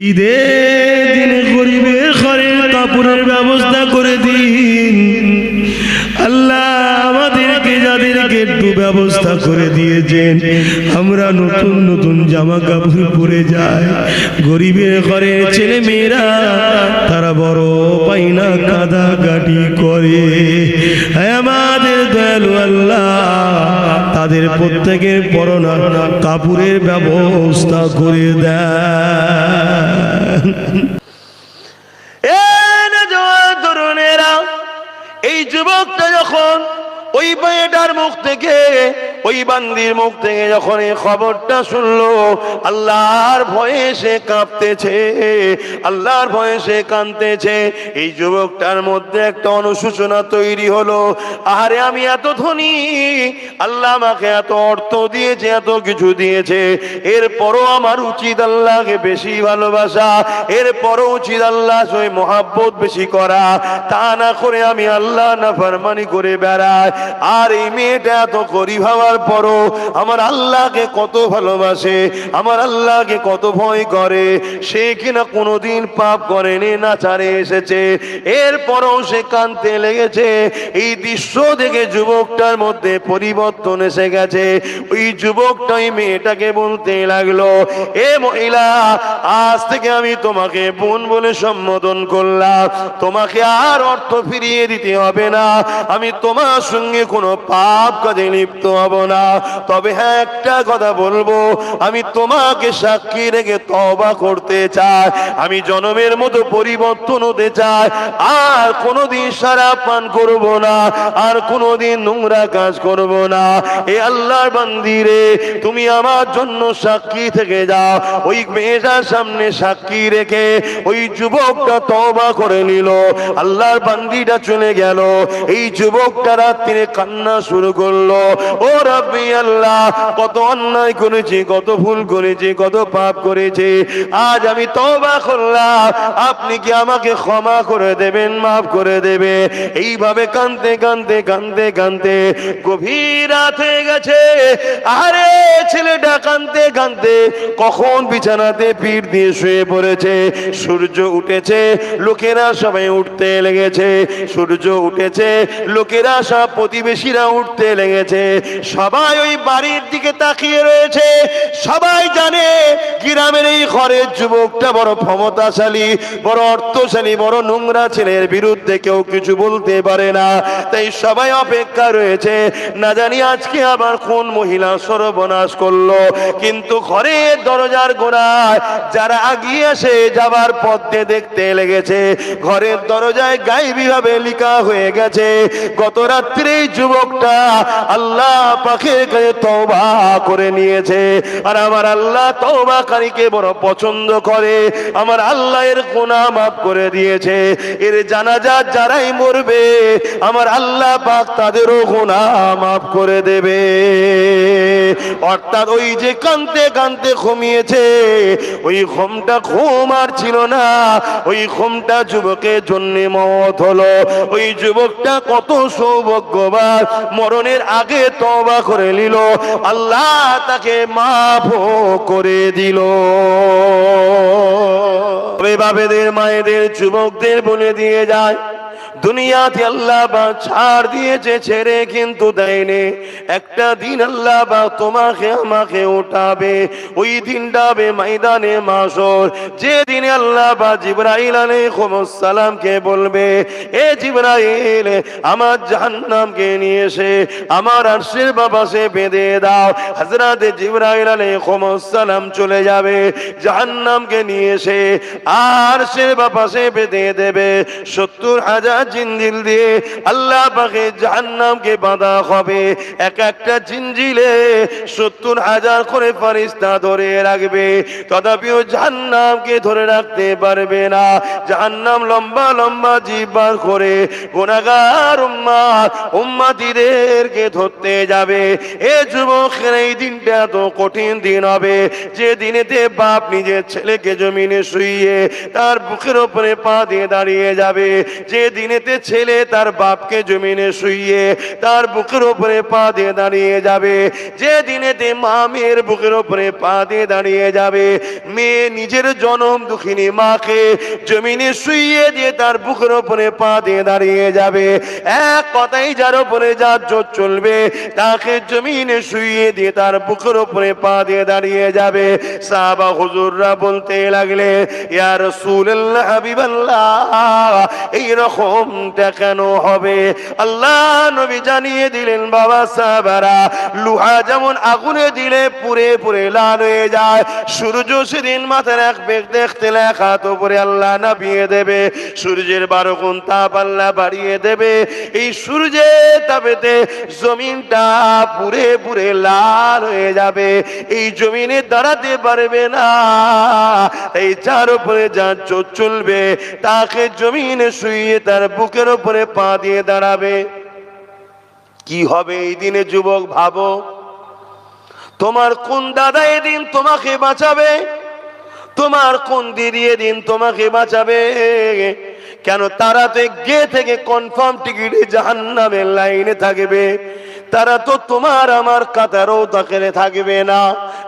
ঈদের দিনে গরিবের ঘরে কাপড়ের ব্যবস্থা করে দিন আল্লাহ। আমাদেরকে যাদেরকে একটু ব্যবস্থা করে দিয়েছেন, আমরা নতুন নতুন জামা কাপড় পরে যাই। গরিবের ঘরের ছেলে মেয়েরা তারা বড় পাইনা কাঁদাকাটি করে। আমাদের দয়ালু আল্লাহ তাদের প্রত্যেকের পরনা কাপড়ের ব্যবস্থা করে দেন। তরুণেরা, এই যুবকটা যখন ওই মেয়েটার মুখ থেকে, ওই বান্দির মুখ থেকে যখন এই খবরটা শুনলো, আল্লাহর ভয়ে সে কাঁপতেছে, আল্লাহর ভয়ে সে কাঁদতেছে। এই যুবকটার মধ্যে একটা অনুশোচনা তৈরি হলো, আরে আমি এত ধনী, আল্লাহ আমাকে এত অর্থ দিয়েছে, এত কিছু দিয়েছে, এরপরও আমার উচিত আল্লাহকে বেশি ভালোবাসা, এরপরও উচিত আল্লাহ সই মহাব্বত বেশি করা, তা না করে আমি আল্লাহ নাফরমানি করে বেড়াই। আর এই মেয়েটা এত গরিব হওয়ার পরও আমার আল্লাহকে কত ভালোবাসে, আমার আল্লাহকে কত ভয় করে, সে কিনা কোনোদিন পাপ করেনি, না ছাড়ে এসেছে, এরপরও সে কাঁদতে লেগেছে। এই দৃশ্য দেখে যুবকটার মধ্যে পরিবর্তন এসে গেছে। ওই যুবকটা ওই মেয়েটাকে বলতে লাগলো, এ মহিলা, আজ থেকে আমি তোমাকে বোন বলে সম্বোধন করলাম, তোমাকে আর অর্থ ফিরিয়ে দিতে হবে না, আমি তোমার সঙ্গে কোনো পাপ কাজে লিপ্ত হব না। তবে হ্যাঁ, একটা কথা বলবো, আমি তোমাকে সাক্ষী রেখে তওবা করতে চাই, আমি জনমের মতো পরিবর্তন হতে চাই, আর কোনোদিন শরাব পান করব না, আর কোনোদিন নোংরা কাজ করব না। এ আল্লাহর বান্দি রে, তুমি আমার জন্য সাক্ষী থেকে যাও। ওই মেয়েটার সামনে সাক্ষী রেখে ওই যুবকটা তওবা করে নিল। আল্লাহর বান্দিটা চলে গেল। এই যুবকটা রাত্রে কান্না শুরু করলো, ও রাব্বি আল্লাহ, কত অন্যায় করেছি, কত ভুল করেছি, কত পাপ করেছি, আজ আমি তওবা করলাম, আপনি কি আমাকে ক্ষমা করে দেবেন, মাফ করে দেবে। এইভাবে কাঁদতে কাঁদতে কাঁদতে কাঁদতে গভীর রাত হয়ে গেছে। আরে ছেলেটা কাঁদতে কাঁদতে কখন বিছানাতে পিঠ দিয়ে শুয়ে পড়েছে। সূর্য উঠেছে, লোকেরা সবাই উঠতে লেগেছে, সূর্য উঠেছে, লোকেরা সব প্রতিবেশীরা উঠতে লেগেছে, সবাই ওই বাড়ির দিকে তাকিয়ে রয়েছে। সবাই জানে গ্রামের এই ঘরের যুবকটা বড় ক্ষমতাশালী, বড় অর্থশালী, বড় নোংরা ছেলের বিরুদ্ধে কেউ কিছু বলতে পারে না। তাই সবাই অপেক্ষা রয়েছে, না জানি আজকে আবার কোন মহিলা সর্বনাশ করলো। কিন্তু ঘরের দরজার গোড়ায় যারা আগিয়ে এসে যাবার পথে দেখতে লেগেছে, ঘরের দরজায় গায়েবী ভাবে লেখা হয়ে গেছে, গত রাত্রে যুবকটা আল্লাহ পাকের কাছে তওবা করে নিয়েছে। আর আমার আল্লাহ তওবাকারীকে বড় পছন্দ করে, আমার আল্লাহ এর গুনাহ মাফ করে দিয়েছে। এর জানাজা যারাই মরবে, আমার আল্লাহ পাক তাদেরও গুনাহ মাফ করে দেবে। অর্থাৎ ওই যে কাঁদতে কাঁদতে ঘুমিয়েছে, ওই ঘুমটা ঘুম আর ছিল না, ওই ঘুমটা যুবকের জন্য মওত হলো। ওই যুবকটা কত সৌভাগ্যবান, মরণের আগে তওবা করে নিল, আল্লাহ তাকে মাফ করে দিল। বাবেদের, মায়েদের, যুবকদের বলে দিয়ে যায়, দুনিয়াতে আল্লাহ বা ছাড় দিয়েছে, ছেড়ে কিন্তু দেয়নি। একটা দিন আল্লাহ বা তোমাকে আমাকে উঠাবে, ওই দিনটা হবে ময়দানে মাশর। যে দিনে আল্লাহ বা জিবরাইল আলাইহিস সালামকে বলবে, এ জিবরাইল, আমার জাহান্নামকে নিয়ে এসে আমার আরশের পাশে বেঁধে দাও। হযরত জিবরাইল আলাইহিস সালাম চলে যাবে, জাহান্নামকে নিয়ে এসে আরশের পাশে বেঁধে দেবে। 70,000 জিঞ্জিল দিয়ে আল্লাহ পাকে জাহান্নামকে বাঁধা হবে। এক একটা জিঞ্জিলে 70,000 করে ফেরেশতা ধরে রাখবে, তথাপিও জাহান্নামকে ধরে রাখতে পারবে না। জাহান্নাম লম্বা লম্বা জিহ্বা বার করে গুনাহগার উম্মতিদেরকে ধরতে যাবে। এ যুবকের, এই দিনটা এত কঠিন দিন হবে, যে দিনেতে বাপ নিজের ছেলেকে জমিনে শুইয়ে তার বুকের উপরে পা দিয়ে দাঁড়িয়ে যাবে, যে দিনে দিনেতে ছেলে তার বাপকে জমিনে শুইয়ে তার বুকের উপরে পা দিয়ে দাঁড়িয়ে যাবে, যে দিনেতে মা মেয়ের বুকের উপরে পা দিয়ে দাঁড়িয়ে যাবে, মেয়ে নিজের জনম দুঃখিনী মাকে জমিনে শুইয়ে দিয়ে তার বুকের উপরে পা দিয়ে দাঁড়িয়ে যাবে। এক কথাই যার উপরে যার জোর চলবে তাকে জমিনে শুইয়ে দিয়ে তার বুকের উপরে পা দিয়ে দাঁড়িয়ে যাবে। সাহাবা হুজুররা বলতে লাগলে, ইয়া রাসূলুল্লাহ হাবিবাল্লাহ, এই রকমটা কেন হবে? আল্লাহ নবী জানিয়ে দিলেন, বাবা সাহাবারা, লোহা যেমন আগুনে দিলে পুড়ে পুড়ে লাল হয়ে যায়, সূর্য সেদিন মাথার এক বেগ দেখতে লেখা তো পরে আল্লাহ নামিয়ে দেবে, সূর্যের 12 গুণ তাপ আল্লাহ বাড়িয়ে দেবে। এই সূর্যের তাপেতে জমিনটা পুড়ে পুড়ে লাল হয়ে যাবে, এই জমিনে দাঁড়াতে পারবে না। এই যার উপরে যার জোর চলবে তাকে জমিনে শুইয়ে তার বুকের উপরে পা দিয়ে দাঁড়াবে। কি হবে এই দিনে যুবক? ভাবো, তোমার কোন দাদা এদিন তোমাকে বাঁচাবে? তোমার কোন দিদি এদিন তোমাকে বাঁচাবে? কেন তারা তো গে থেকে কনফার্ম টিকিটে জাহান্নামের লাইনে থাকবে, তারা তো তোমার আমার কাতারও তাকে থাকবে না।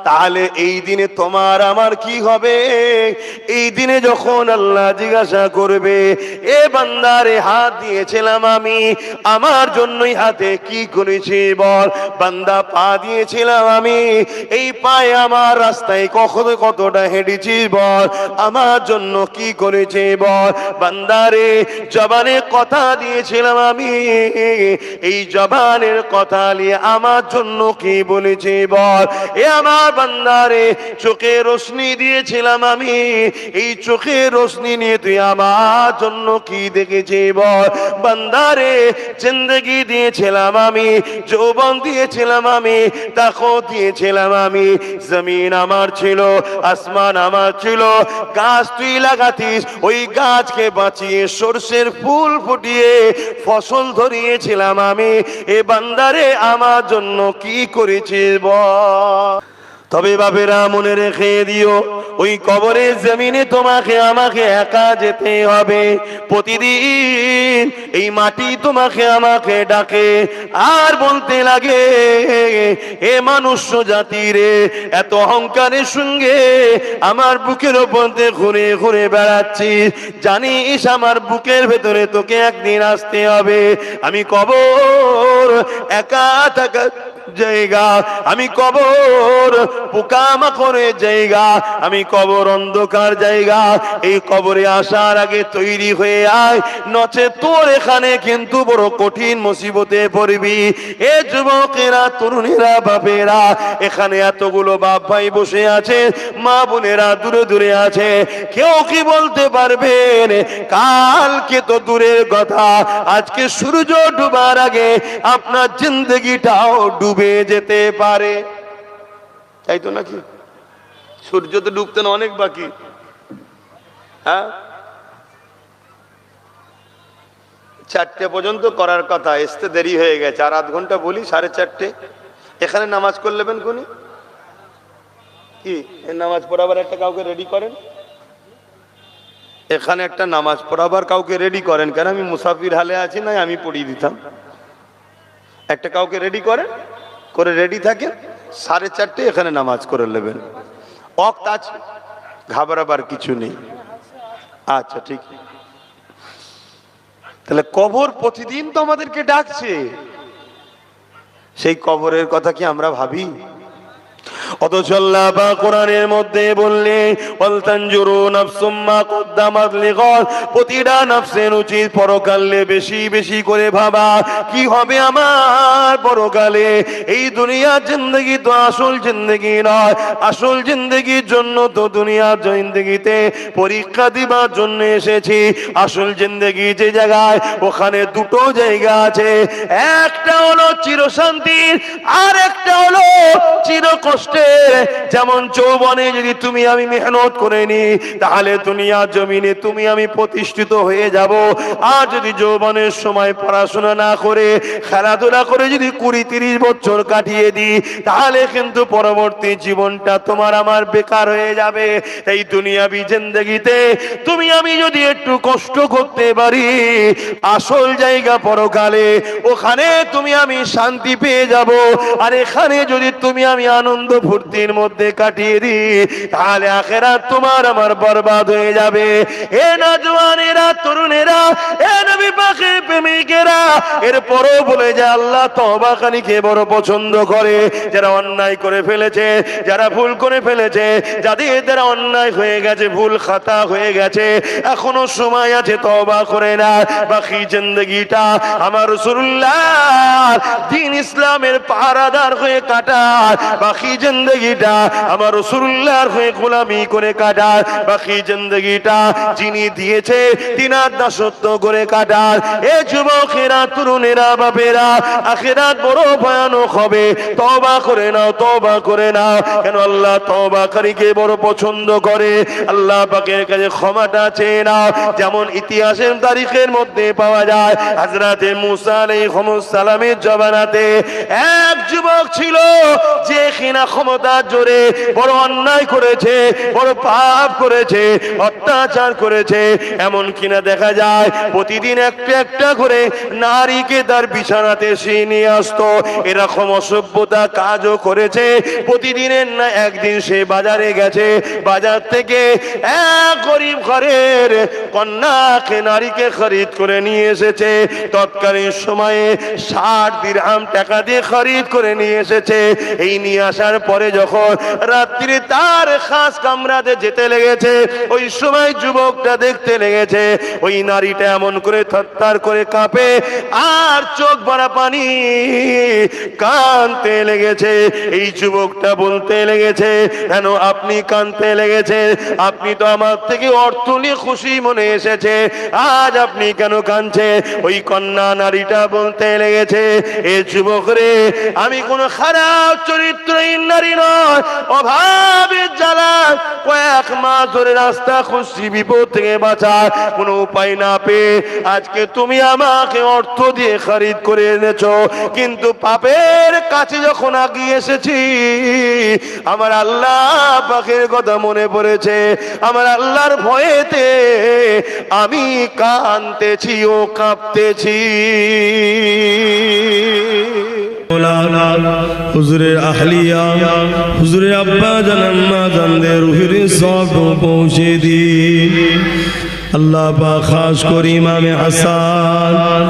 তাহলে এই দিনে তোমার আমার কি হবে? এই দিনে যখন আল্লাহ জিজ্ঞাসা করবে, এ বান্দারে হাত দিয়েছিলাম আমি, আমার জন্যই হাতে কি করেছি বল? বান্দা পা দিয়েছিলাম আমি, এই পায়ে আমার রাস্তায় কতটা হেঁটেছি বল? আমার জন্য কি করেছে বল? বান্দারে জবানে কথা দিয়েছিলাম আমি, এই জবানের কথা নিয়ে আমার জন্য কি বলেছে বল? এ আমার বান্দারে চোখে রোশনি দিয়েছিলাম আমি, এই চোখে রোশনি নিয়ে তুই আমার জন্য কি দেখেছি বল? বান্দারে জিন্দেগি দিয়েছিলাম আমি, যৌবন দিয়েছিলাম আমি, তাকত দিয়েছিলাম আমি, জমিন আমার ছিল, আসমান আমার ছিল, গাছ তুই লাগাতিস, ওই গাছকে বাঁচিয়ে সরষের ফুল ফুটিয়ে ফসল ধরিয়েছিলাম আমি। এ বান্দারে আমার জন্য কি করেছিস বল? তবে বাপেরা মনে রেখে দিও, ওই কবরের জমিনে তোমাকে আমাকে একা যেতে হবে। প্রতিদিন এই মাটি তোমাকে আমাকে ডাকে আর বলতে লাগে, এ মানুষ জাতি রে, এত অহংকারের সঙ্গে আমার বুকের ওপর দিয়ে ঘুরে ঘুরে বেড়াচ্ছিস, জানিস আমার বুকের ভেতরে তোকে একদিন আসতে হবে। আমি কবর একা থাকা জায়গা, আমি কবর পোকামাকড়ের জায়গা, আমি কবর অন্ধকার জায়গা। এই কবরে আসার আগে তৈরি হয়ে আয়, নচে তোর এখানে কিন্তু বড় কঠিন মুসিবতে পড়বি। এ যুবকেরা, তরুণেরা, বাপেরা, এখানে এতগুলো বাপ ভাই বসে আছে, মা বোনেরা দূরে দূরে আছে, কেউ কি বলতে পারবেন কালকে তো দূরের কথা, আজকে সূর্য ডুবার আগে আপনার জিন্দগিটাও ডুবে যেতে পারে, তাই তো নাকি? সূর্য তো ডুবতে না অনেক বাকি। হ্যাঁ, 4টে পর্যন্ত করার কথা, আসতে দেরি হয়ে গেছে, আর আধ ঘন্টা বলি, 4:30 এখানে নামাজ করলেবেন কোনি কি? নামাজ পড়াবার একটা কাউকে রেডি করেন, এখানে একটা নামাজ পড়াবার কাউকে রেডি করেন। কেন আমি মুসাফির হালে আছি, না আমি পড়িয়ে দিতাম। একটা কাউকে রেডি করেন, করে রেডি থাকেন, 4:30 এখানে নামাজ করে নেবেন। ওয়াক্ত আছে, ঘাবড়াবার কিছু নেই। আচ্ছা ঠিক। তাহলে কবর প্রতিদিন তো আমাদেরকে ডাকছে, সেই কবরের কথা কি আমরা ভাবি? অথচ আল্লাহ পাক কোরআনের মধ্যে বললেন, ওয়াল তানজুরু নাফসুম মা কদ্দামাত লিগাদ, প্রতিটা নফসের উচিত পরকালে বেশি বেশি করে ভাবা কি হবে আমার পরকালে। এই দুনিয়ার জিন্দেগি তো আসল জিন্দেগি নয়, আসল জিন্দেগির জন্য তো দুনিয়ার জিন্দেগিতে পরীক্ষা দিবার জন্য এসেছি। আসল জিন্দেগি যে জায়গায়, ওখানে দুটো জায়গা আছে, একটা হলো চিরশান্তির, আর একটা হলো চির কষ্টের যেমন যৌবনে যদি তুমি আমি মেহনত করে নি, তাহলে দুনিয়া জমিনে তুমি আমি প্রতিষ্ঠিত হয়ে যাব। আর যদি যৌবনের সময় পড়াশোনা না করে খেলাধুলা করে যদি 20-30 বছর কাটিয়ে দিই, তাহলে কিন্তু পরবর্তী জীবনটা তোমার আমার বেকার হয়ে যাবে। এই দুনিয়াবি জিন্দেগিতে তুমি আমি যদি একটু কষ্ট করতে পারি, আসল জায়গা পরকালে, ওখানে তুমি আমি শান্তি পেয়ে যাব। আর এখানে যদি তুমি আমি আনন্দ ফুর্তির মধ্যে কাটিয়ে দিই, তাহলে আখিরাত তোমার আমার বরবাদ হয়ে যাবে। এ নওজওয়ানেরা, তরুণেরা, এ নবী পাকের প্রেমিকেরা, এরপরও বলে যে আল্লাহ তওবাকারীকে বড় পছন্দ করে। যারা অন্যায় করে ফেলেছে, যারা ভুল করে ফেলেছে, যাদের দ্বারা অন্যায় হয়ে গেছে, ভুল খাতা হয়ে গেছে, এখনো সময় আছে তওবা করে না। বাকি জিন্দেগিটা আমার রাসূলুল্লাহ দ্বীন ইসলামের পাহারাদার হয়ে কাটার, বাকি জিন্দেগিটা আমার রাসূলুল্লাহর হয়ে গোলামি করে কাটার, বাকি জিন্দেগিটা যিনি দিয়েছে তিনার দাসত্ব করে কাটার। এ যুবকেরা, তরুণেরা, বাপেরা, আখিরাত বড় ভয়ানক হবে। তওবা করে নাও, তওবা করে নাও। কেন আল্লাহ তওবাকারীকে বড় পছন্দ করে। আল্লাহ পাকের কাছে ক্ষমাটা চেয়ে নাও। যেমন ইতিহাসের তারিখের মধ্যে পাওয়া যায়, হযরতে মুসা আলাইহিস সালামের জমানাতে এক যুবক ছিল যে কিনা ক্ষমতার জোরে বড় অন্যায় করেছে, বড় পাপ করেছে, অত্যাচার করেছে। এমন কিনা দেখা যায় প্রতিদিন একটা একটা করে নারীকে তার বিছানাতে সে নিয়ে আসতো। এরকম অসভ্যতা কাজও করেছে। প্রতিদিনের না একদিন সে বাজারে গেছে, বাজার থেকে এক গরিব ঘরের কন্যাকে, নারীকে খরিদ করে নিয়ে এসেছে। তৎকালীন সময়ে 60 দিরহাম টাকা দিয়ে খরিদ করে নিয়ে এসেছে। এই নিয়ে আসার পরে যখন রাত্রি তার খাস কামরাতে যেতে লেগেছে, ওই সময় যুবকটা দেখতে লেগেছে ওই নারীটা এমন করে থরথর করে কাঁপে আর চোখ ভরা পানি, কাঁদতে লেগেছে। এই যুবকটা বলতে লেগেছে, কেন আপনি কাঁদতে লেগেছে? আপনি তো আমার থেকে অর্থ নিয়ে খুশি মনে এসেছে, আজ আপনি কেন কাঁদছে? ওই কন্যা নারীটা বলতে লেগেছে, এ যুবক রে, আমি কোন খারাপ চরিত্রহীন নারী নয়। অভাবের জ্বালা কয়েক মাস ধরে রাস্তা খুঁজছি বিপদ থেকে বাঁচার কোনো উপায় না পেয়ে আজকে তুমি আমাকে অর্থ দিয়ে খরিদ করে এনেছো। কিন্তু পাপের কাছে যখন আগিয়ে এসেছি, আমার আল্লাহ পাকের কথা মনে পড়েছে। আমার আল্লাহর ভয়েতে আমি কাঁদতেছি ও কাঁপতেছি। হুজুরের আহলিয়া, হুজুরের আব্বা জান, আম্মা জানদের রুহের সব পৌঁছে দিন। আল্লাহ পাক খাস করে ইমামে হাসান,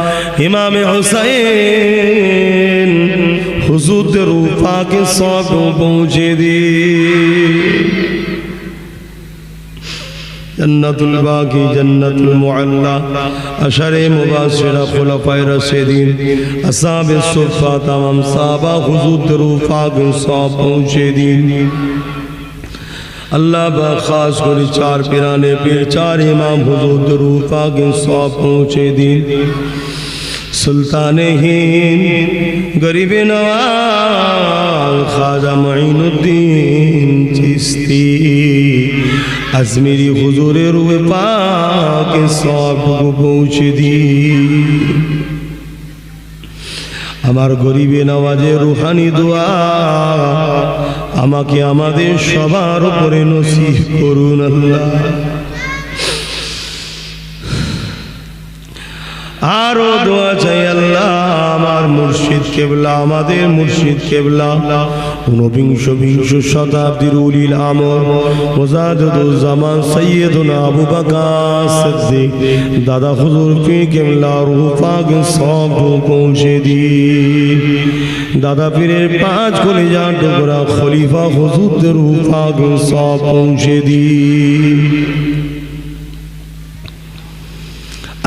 ইমামে হুসাইন, হুজুরদের রূহ পাকে সব পৌঁছে দিন। জান্নাতুল বাকি, জান্নাতুল মুআল্লা, আশারে মুবাশশিরা, খুলাফায়ে রাশিদিন, আসহাবে সুফফা, तमाम সাহাবা হুজুরদের রূহ পাকে সব পৌঁছে দিন। अल्लाह बा खास कर 4 पिराने पीर 4 इमाम हुजूर रूह पाक सब पहुँचे दिन। सुल्तान हिंद गरीब नवाज ख्वाजा मुईनुद्दीन चिश्ती अजमेरी हुजूर रूह पाक सब पहुँचे दिन। আমার গরিবে নওয়াজে রুহানি দোয়া আমাকে আমাদের সবার উপরে নসিব করুন আল্লাহ। আরো দোয়া চাই আল্লাহ, আমার মুর্শিদ কেবলা, আমাদের মুর্শিদ কেবলা 19 শতাব্দীর উলিল আমর মুজাদ্দিদুজ্জামান সৈয়দনা আবু বকর সিদ্দিক দাদা হুজুর পীর কেবলা রূহ পাক সব পৌঁছে দিন। দাদা পীরের 5 কলিজার টুকরা খলিফা হুজুরদের রূহ পাক সব পৌঁছে দিন।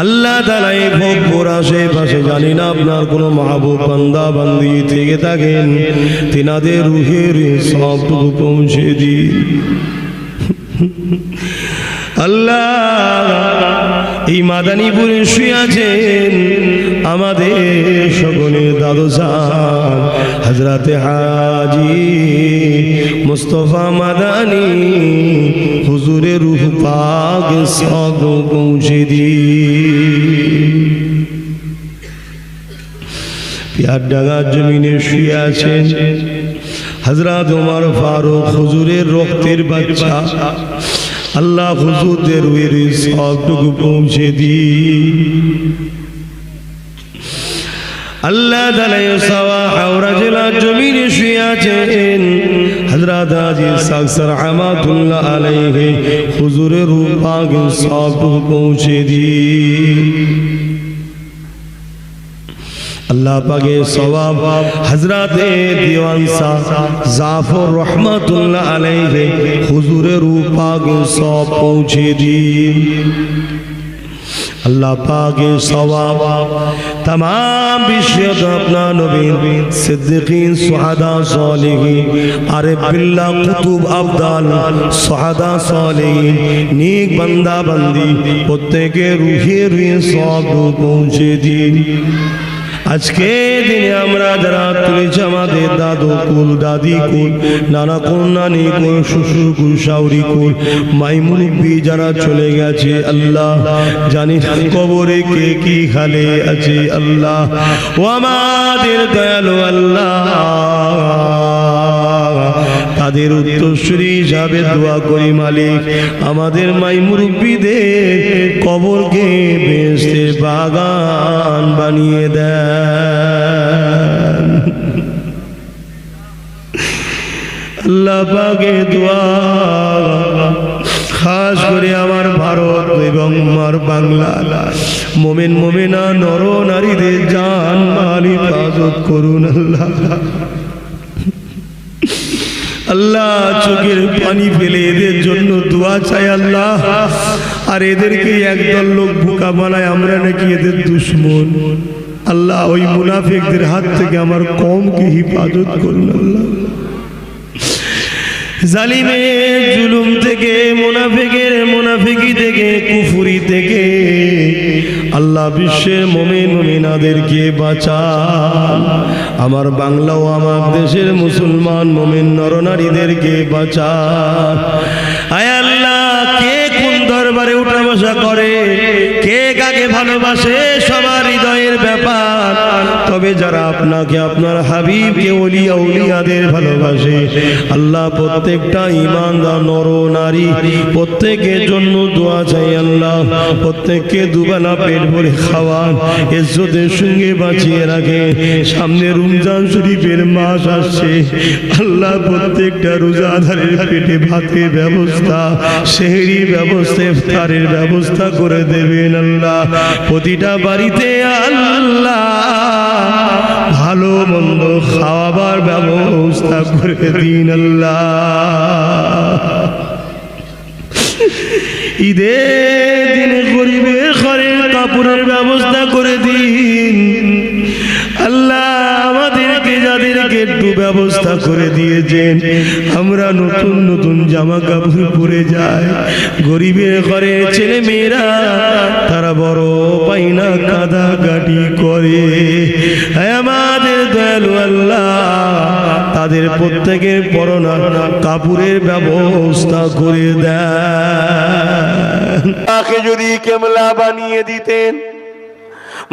আল্লাহ তাআলা এই ভোগপুর আশেপাশে জানি না আপনার কোনো মাহবুব বান্দা বান্দি থেকে থাকেন, তিনাদের রুহের সবটুকু পৌঁছে দিন আল্লাহ। এই মাদানীপুরে শুয়ে আছেন আমাদের সকলের দাদু জান হযরতে হাজী মুস্তাফা মাদানী হুজুরের রূহ পাক সব পৌঁছে দি। পিয়ারডাঙ্গা জমিনে শুয়ে আছেন হযরত ওমর ফারুক হুজুরের রক্তের বাচ্চা। আল্লাহ হুজুরদের রূহের সবটুকু পৌঁছে দি। আল্লাহ তাআলা সাওয়া হাওড়া জেলার জমিনে শুয়ে আছেন হযরত হাজী সাকসার রহমাতুল্লাহ আলাইহি হুজুরের রূহ পাক সবটুকু পৌঁছে দি। अल्लाह पाके सवाब हजरते दीवान सा जाफर रहमतुल्लाह अलैहि हुजूरे रूह पाक सब पहुँचे दी। अल्लाह पाके सवाब तमाम विश्व अपना नबी सिद्दीकीन सुहदा सालिहीन आरिफ बिल्लाह कुतुब अब्दाल सुहदा सालिहीन नेक बंदा बंदी प्रत्येके रूहे रूहे सब पहुँचे दी। আজকে দিনে আমরা যারা তুলেছি আমাদের দাদু কুল দাদি কুল নানা কুল নানি কুল শ্বশুর কুল শাওরি কুল মাই মুরব্বি যারা চলে গেছে আল্লাহ জানি কবরে কে কি হালে আছে আল্লাহ ও আমাদের দয়ালু আল্লাহ তাদের উত্তরসূরি হিসাবে দোয়া করি মালিক আমাদের মাই মুরব্বিদের কবরকে বেহেশতের বাগান বানিয়ে দেন। আল্লাহ পাকে দোয়া খাস করে আমার ভারত এবং আমার বাংলা মোমেন মোমেনা নর নারীদের জান মাল হিফাজত করুন আল্লাহ। আল্লাহ চোখের পানি ফেলে এদের জন্য দোয়া চাই আল্লাহ। আর এদেরকে একদল লোক বোকা বানায় আমরা নাকি এদের দুশ্মন। আল্লাহ ওই মুনাফিকদের হাত থেকে আমার কওমকে হিফাজত করুন আল্লাহ। জালিমের জুলুম থেকে মুনাফিকের মুনাফিকি থেকে কুফরি থেকে আল্লাহ বিশ্বের মুমিন মুমিনাদেরকে বাঁচান। আমার বাংলা ও আমার দেশের মুসলমান মুমিন নরনারীদেরকে বাঁচান। আয় আল্লাহ কে কোন দরবারে উঠা বসা করে কে কাকে ভালোবাসে সবার হৃদয়ের ব্যাপার। তবে যারা আপনাকে আপনার হাবিবকে ওলিয়া উলিয়াদের ভালোবাসে আল্লাহ প্রত্যেকটা ঈমানদার নর নারী প্রত্যেকের জন্য দোয়া চাই আল্লাহ। প্রত্যেককে দুবেলা পেট ভরে খাওয়ান ইজ্জতের সঙ্গে বাঁচিয়ে রাখে। সামনে রমজান শরীফের মাস আসছে আল্লাহ প্রত্যেকটা রোজাদারের পেটে ভাতের ব্যবস্থা সেহরির ব্যবস্থা ইফতারের ব্যবস্থা করে দেবেন আল্লাহ। প্রতিটা বাড়িতে আল্লাহ ভালো মন্দ খাওয়াবার ব্যবস্থা করে দিন আল্লাহ। ঈদের দিনে গরিবের ঘরের কাপড়ের ব্যবস্থা করে দিন আল্লাহ। আমাদেরকে যাদেরকে একটু ব্যবস্থা করে দিয়েছেন আমরা নতুন নতুন জামা কাপড় পরে যাই। গরিবের ঘরে ছেলে মেয়েরা তারা বড় পাই না কাঁদাকাটি করে। আমাদের দয়ালু আল্লাহ তাদের প্রত্যেকের পরনা কাপড়ের ব্যবস্থা করে দেন। তাকে যদি কেবলা বানিয়ে দিতেন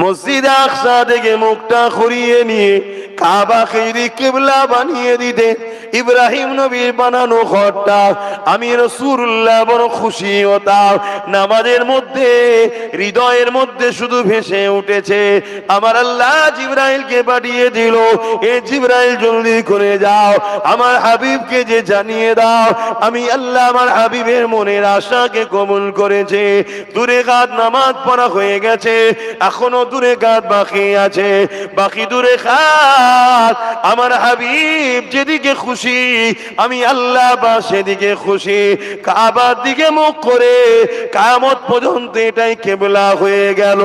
মসজিদ আকসা থেকে মুখটা ঘুরিয়ে নিয়ে কাবাকে যদি কিবলা বানিয়ে দিতেন ইব্রাহিম নবীর বানানো ঘরটা আমি রাসূলুল্লাহ বড় খুশি হতাম। নামাজের মধ্যে হৃদয়ের মধ্যে শুধু ভেসে উঠেছে আমার আল্লাহ জিবরাইলকে পাঠিয়ে দিল এ জিবরাইল জলদি করে যাও আমার হাবিবকে যে জানিয়ে দাও আমি আল্লাহ আমার হাবিবের মনের আশাকে কবুল করেছে। দূরে কাত নামাজ পড়া হয়ে গেছে এখনো দূরে কাত বাকি আছে বাকি দূরে কাত আমার হাবিব যেদিকে খুশি আমি আল্লাহ বা সেদিকে খুশি। কাবার দিকে মুখ করে কিয়ামত পর্যন্ত এটাই কেবল কিবলা হয়ে গেল।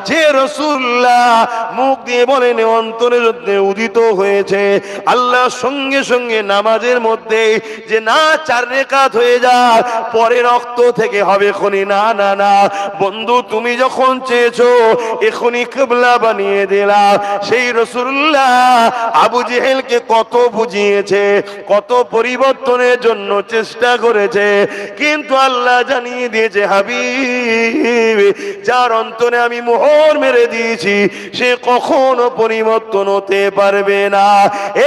যে রাসূলুল্লাহ মুখ দিয়ে বলেন অন্তরের মধ্যে উদিত হয়েছে, আল্লাহ সঙ্গে সঙ্গে নামাজের মধ্যে যে না 4 রাকাত হয়ে যায় পরে রক্ত থেকে হবে খনি, না না না বন্ধু, তুমি যখন চেয়েছো এখনই কিবলা বানিয়ে দিলাম। সেই রাসূলুল্লাহ আবু জেহেলকে কত বুঝিয়েছে, কত পরিবর্তনের জন্য চেষ্টা করেছে, কিন্তু আল্লাহ জানিয়ে দিয়েছে হাবিব যার অন্তরে আমি মোহর মেরে দিয়েছি সে কখনো পরিবর্তন হতে পারবে না।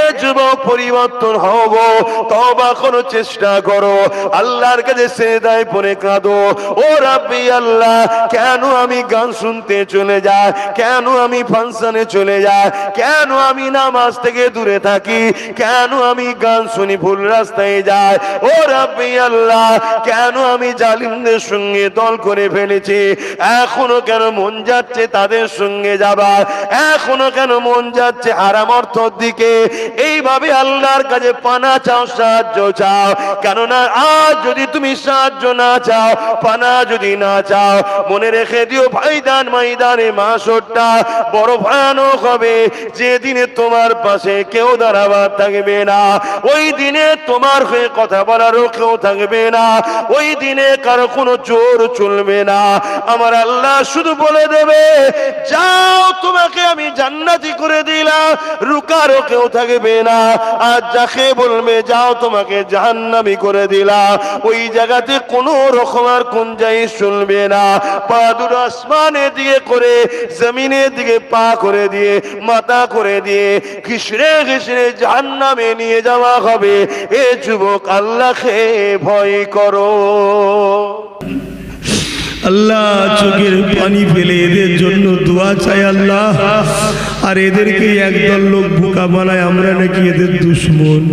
এ যুবক পরিবর্তন হও গো, তওবা করো, চেষ্টা করো, আল্লাহর কাছে সিজদায় পড়ে কাঁদো, ও রাব্বি আল্লাহ কেন আমি গান শুনতে চলে যাই, কেন আমি ফাংশনে চলে যাই, কেন আমি নামাজ থেকে দূরে থাকি, কেন আমি গান শুনি ভুল রাস্তায় যাই, ও রাব্বি আল্লাহ কেন আমি জালিমদের সঙ্গে দল করে ফেলেছি, এখনো কেন মন যাচ্ছে তাদের সঙ্গে যাবার, এখনো কেন মন যাচ্ছে হারাম অর্থর দিকে। এইভাবে আল্লাহর কাছে পানা চাও, সাহায্য চাও, কেননা আজ যদি তুমি সাহায্য না চাও, পানা যদি না চাও, মনে রেখে দিও ভাইদান ময়দানে মাশরটা বড় ভয়ানক হবে, যেদিনে তোমার পাশে কেউ দাঁড়াবার থাকবে না, ওই দিনে তোমার হয়ে কথা বলারও কেউ থাকবে না, ওই দিনে কারো কোনো জোর চলবে না। আমার আল্লাহ শুধু বলে দেবে যাও তোমাকে আমি জান্নাতি করে দিলাম, রুকারও কেউ থাকবে না। আর যাকে বলবে যাও তোমাকে জাহান্নামী করে দিলাম, ওই জায়গাতে কোনো রকম আর গুঞ্জাইশ শুনবে না। পা দুটো আসমানের দিকে করে জমিনের দিকে পা করে দিয়ে মাথা করে দিয়ে ঘিসড়ে ঘিসড়ে জাহান্নামে নিয়ে যাওয়া হবে। এ যুবক আল্লাহকে ভয় করো। আল্লাহ চোখের পানি ফেলে এদের জন্য দোয়া চাই আল্লাহ। আর এদেরকে একদল লোক বোকা বানায় আমরা নাকি এদের দুশ্মন।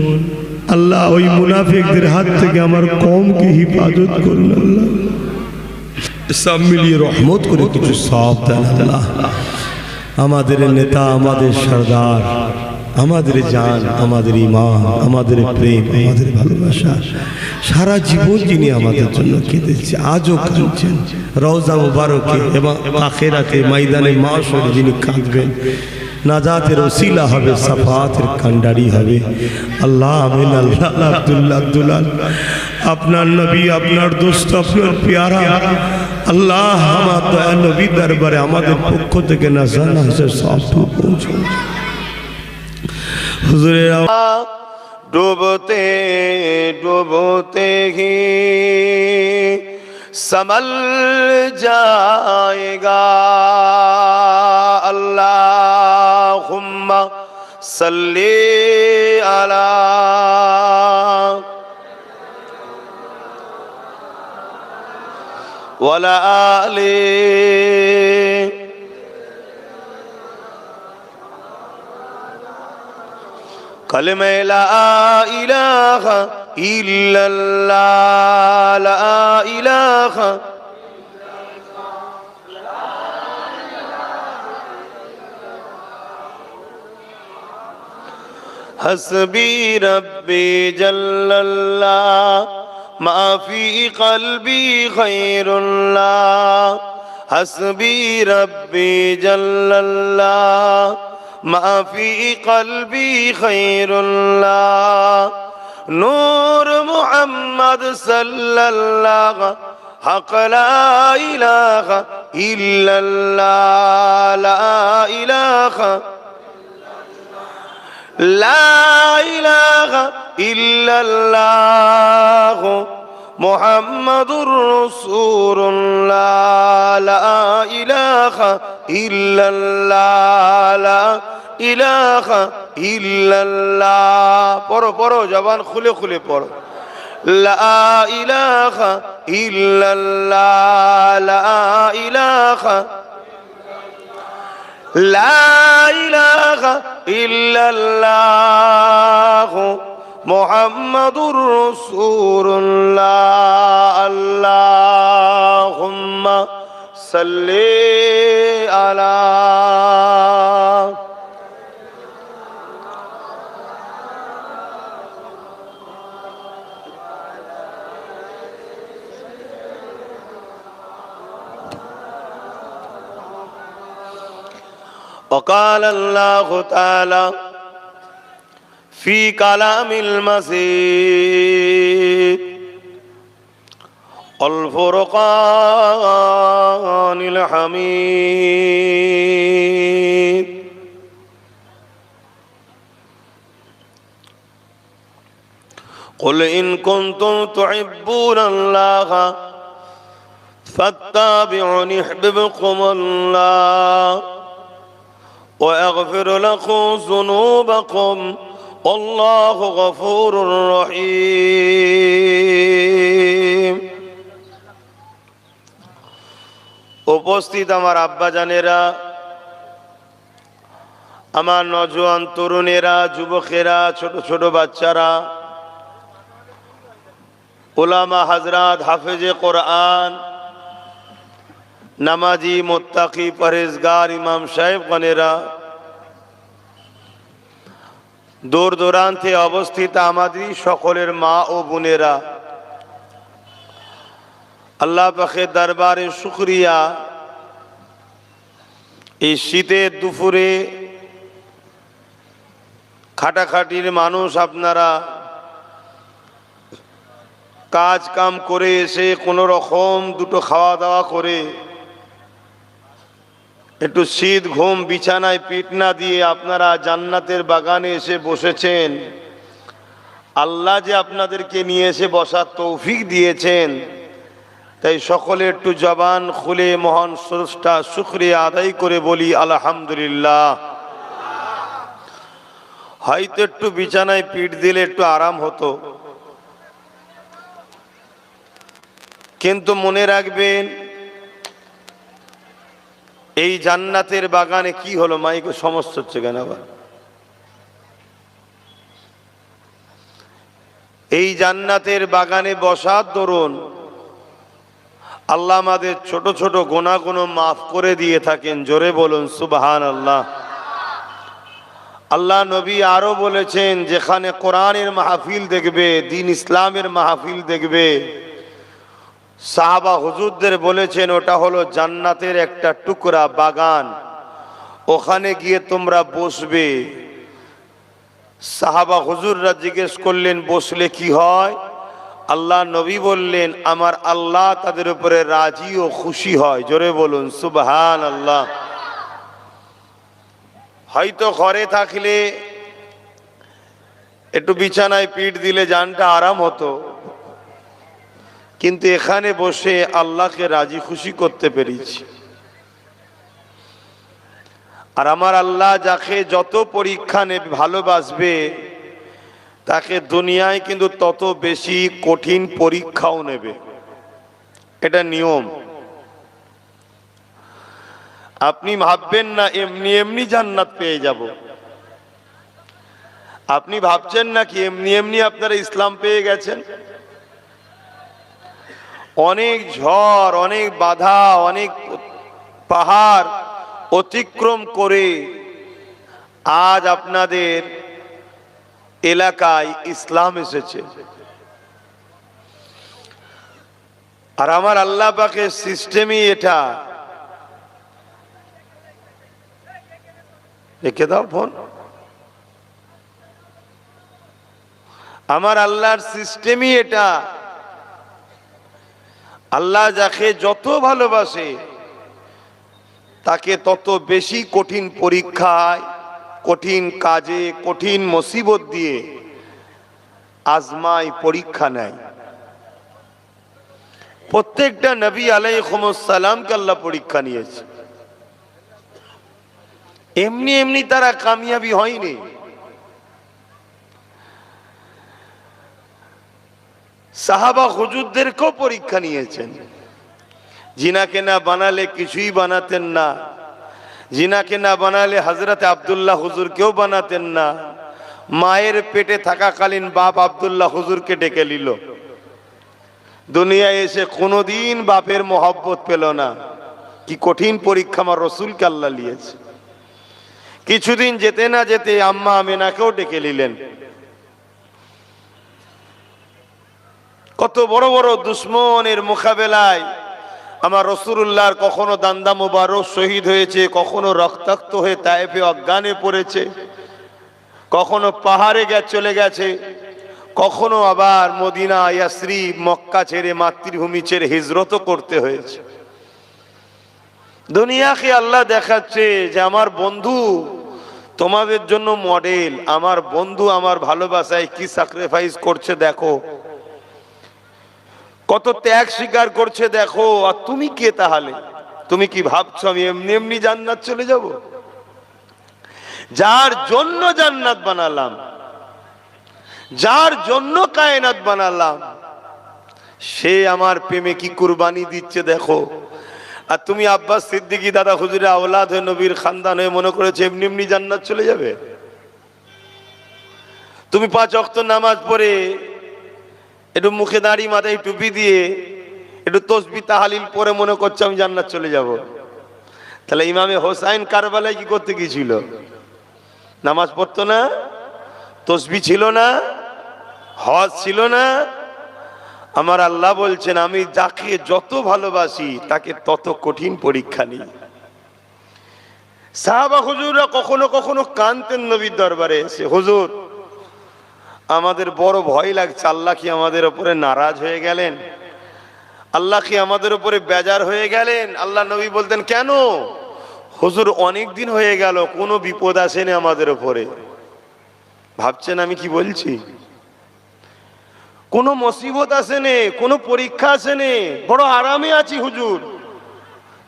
আল্লাহ ওই মুনাফিকদের হাত থেকে আমার কওমকে হিফাজত করুন আল্লাহ, সব মিলিয়ে রহমত করে কিছু সওয়াব দেন আল্লাহ। আমাদের নেতা, আমাদের সরদার, আমাদের জান, আমাদের ঈমান, আমাদের প্রেম, আমাদের ভালোবাসা, সারা জীবন যিনি আমাদের জন্য কেঁদেছে আজও কাঁদছেন, রওজা মুবারকে এবং আখিরাতে ময়দানে মাশরে যিনি কাঁদবেন, নাজাতের ওসিলা হবে, সাফাতের কান্ডারি হবে। আল্লাহ আমিন। আল্লাহ আব্দুল্লাহ আপনার নবী, আপনার দোস্ত, আপনার প্যারা আল্লাহ আমার দয়া নবী দরবারে আমাদের পক্ষ থেকে নাজানা হিসেবে সব পৌঁছে হুজুরের ডুবতে ডুবতে হি समल जाएगा। अल्लाहुम्मा सल्ली अला वला आले कलमे ला इलाहा इल्लल्लाह, ला इलाहा हस्बी रब्बी जल्लल्लाह, माफी कल्बी खैरुल्लाह, हस्बी रब्बी जल्लल्लाह, माफी कल्बी खैरुल्लाह, नूर मुहम्मद सल्लल्लाह, हक ला इलाहा इल्लल्लाह, ला इलाहा ला इलाहा इल्लल्लाह, मुहम्मदुर रसूलुल्लाह, ला इलाहा इल्लल्लाह, ला इलाहा इल्लल्लाह। पढ़ो पढ़ो, जबान खुले खुले पढ़ो। ला इलाहा इल्लल्लाह, ला इलाहा ला इलाहा इल्लल्लाह, मुहम्मदुर रसूलुल्लाह। अल्लाहुम्मा सल्ली अला وقال الله تعالى في كلام المسيد الفرقان الحميد قل إن كنتم تحبون الله فاتبعوني يحببكم الله ويغفر لكم ذنوبكم والله غفور رحيم। উপস্থিত আমার আব্বা জানেরা, আমার নওজোয়ান তরুণেরা, যুবকেরা, ছোট ছোট বাচ্চারা, উলামা হাজরাত, হাফেজে কোরআন, নামাজি, মুত্তাকি, পরহেজগার ইমাম সাহেবগণেরা, দূর দূরান্তে অবস্থিত আমাদের সকলের মা ও বোনেরা, আল্লাহ পাকের দরবারে শুকরিয়া, এই শীতের দুপুরে খাটাখাটির মানুষ আপনারা কাজ কাম করে এসে কোনো রকম দুটো খাওয়া দাওয়া করে একটু শীত ঘুম বিছানায় পিঠ না দিয়ে আপনারা জান্নাতের বাগানে এসে বসেছেন। আল্লাহ যে আপনাদেরকে নিয়ে এসে বসার তৌফিক দিয়েছেন, তাই সকলে একটু জবান খুলে মহান স্রষ্টা শুকরিয়া আদায় করে বলি আলহামদুলিল্লাহ। হয়তো একটু বিছানায় পিঠ দিলে একটু আরাম হতো, কিন্তু মনে রাখবেন এই জান্নাতের বাগানে কি হলো, মাইকে সমস্যা হচ্ছে কেন আবার? এই জান্নাতের বাগানে বসার দরুন আল্লাহ আমাদের ছোট ছোট গুনাহগুলো মাফ করে দিয়ে থাকেন। জোরে বলুন সুবহানাল্লাহ। আল্লাহ নবী আরো বলেছেন, যেখানে কোরআনের মাহফিল দেখবে, দ্বীন ইসলামের মাহফিল দেখবে, সাহাবা হুজুরদের বলেছেন ওটা হলো জান্নাতের একটা টুকরা বাগান, ওখানে গিয়ে তোমরা বসবে। সাহাবা হুজুররা জিজ্ঞেস করলেন বসলে কি হয়? আল্লাহ নবী বললেন, আমার আল্লাহ তাদের উপরে রাজি ও খুশি হয়। জোরে বলুন সুবহানাল্লাহ। হয়তো ঘরে থাকলে একটু বিছানায় পিঠ দিলে জানটা আরাম হতো, কিন্তু এখানে বসে আল্লাহকে রাজি খুশি করতে পেরেছি। আর আমার আল্লাহ যাকে যত পরীক্ষা নেবে, ভালোবাসবে, তাকে দুনিয়ায় কিন্তু তত বেশি কঠিন পরীক্ষাও নেবে। এটা নিয়ম। আপনি ভাববেন না এমনি এমনি জান্নাত পেয়ে যাব। আপনি ভাবছেন না কি এমনি এমনি আপনারা ইসলাম পেয়ে গেছেন? অনেক ঝড়, অনেক বাধা, অনেক পাহাড় অতিক্রম করে আজ আপনাদের এলাকায় ইসলাম এসেছে। আর আমার আল্লাহ পাকের সিস্টেমই এটা। রেখে দাও ফোন। আমার আল্লাহর সিস্টেমই এটা। আল্লাহ যাকে যত ভালোবাসে তাকে তত বেশি কঠিন পরীক্ষায়, কঠিন কাজে, কঠিন মুসিবত দিয়ে আজমাই, পরীক্ষা নেয়। প্রত্যেকটা নবী আলাইহিস সালামকে আল্লাহ পরীক্ষা নিয়েছে। এমনি এমনি তারা কামিয়াবি হয়নি। সাহাবা হুজুরদেরকেও পরীক্ষা নিয়েছেন। জিনাকে না বানালে কিছুই বানাতেন না, জিনাকে না বানালে হযরত আব্দুল্লাহ হুজুরকেও বানাতেন না। মায়ের পেটে থাকাকালীন বাপ আব্দুল্লাহ হুজুরকে ডেকে নিল। দুনিয়ায় এসে কোনোদিন বাপের মোহব্বত পেল না। কি কঠিন পরীক্ষা আমার রসুলকে আল্লাহ নিয়েছে। কিছুদিন যেতে না যেতে আম্মা আমেনাকেও ডেকে নিলেন। কত বড় বড় দুশ্মনের মোকাবেলায় আমার রাসূলুল্লাহর কখনো দান্দা মোবারক শহীদ হয়েছে, কখনো রক্তাক্ত হয়ে তায়েফে অজ্ঞানে পড়েছে, কখনো পাহাড়ে চলে গেছে, কখনো আবার মদিনা ইয়াসরিব মক্কা ছেড়ে মাতৃভূমি ছেড়ে হিজরতও করতে হয়েছে। দুনিয়াকে আল্লাহ দেখাচ্ছে যে আমার বন্ধু তোমাদের জন্য মডেল, আমার বন্ধু আমার ভালোবাসায় কি স্যাক্রিফাইস করছে দেখো, কত ত্যাগ স্বীকার করছে দেখো। আর তুমি কে তাহলে? তুমি কি ভাবছো আমি এমনি এমনি জান্নাত চলে যাব? যার জন্য জান্নাত বানালাম, যার জন্য কায়নাত বানালাম, সে আমার প্রেমে কি কুরবানি দিচ্ছে দেখো। আর তুমি আব্বাস সিদ্দিকী দাদা হুজুরের আওলাদ হয়ে নবীর খানদান হয়ে মনে করেছে এমনি এমনি জান্নাত চলে যাবে? তুমি 5 ওয়াক্ত নামাজ পড়ে একটু মুখে দাড়ি মাথায় টুপি দিয়ে একটু তসবিহ তাহলিল পরে মনে করছো আমি জান্নাত চলে যাব? তাহলে ইমামে হোসাইন কারবালায় কি করতে গিয়েছিল? নামাজ পড়তো না, তসবিহ ছিল না, হজ ছিল না। আমার আল্লাহ বলছেন আমি যাকে যত ভালোবাসি তাকে তত কঠিন পরীক্ষা নিই। সাহাবা হুজুররা কখনো কখনো কাঁদতেন নবীর দরবারে এসে, হুজুর আমাদের বড় ভয় লাগছে, আল্লাহ কি আমাদের উপরে নারাজ হয়ে গেলেন? আল্লাহ কি আমাদের উপরে বেজার হয়ে গেলেন? আল্লাহ নবী বলতেন কেন? হুজুর অনেক দিন হয়ে গেল কোনো বিপদ আসেনি আমাদের উপরে। ভাবছেন আমি কি বলছি? কোনো মুসিবত আসেনি, কোনো পরীক্ষা আসেনি, বড় আরামে আছি হুজুর।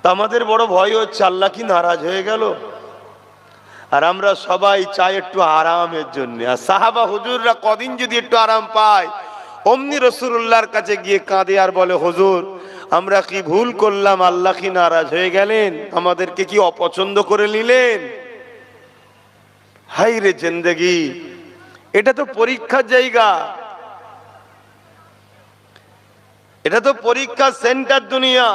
তা আমাদের বড় ভয় হচ্ছে আল্লাহ কি নারাজ হয়ে গেল? আর আমরা সবাই চাই একটু আরামের জন্য। আর সাহাবা হুজুররা কদিন যদি একটু আরাম পায় অমনি রাসূলুল্লাহর কাছে গিয়ে কাঁদে আর বলে হুজুর আমরা কি ভুল করলাম? আল্লাহ কি নারাজ হয়ে গেলেন? আমাদেরকে কি অপছন্দ করে নিলেন? হাই রে জিন্দেগি, এটা তো পরীক্ষার জায়গা, এটা তো পরীক্ষার সেন্টার দুনিয়া।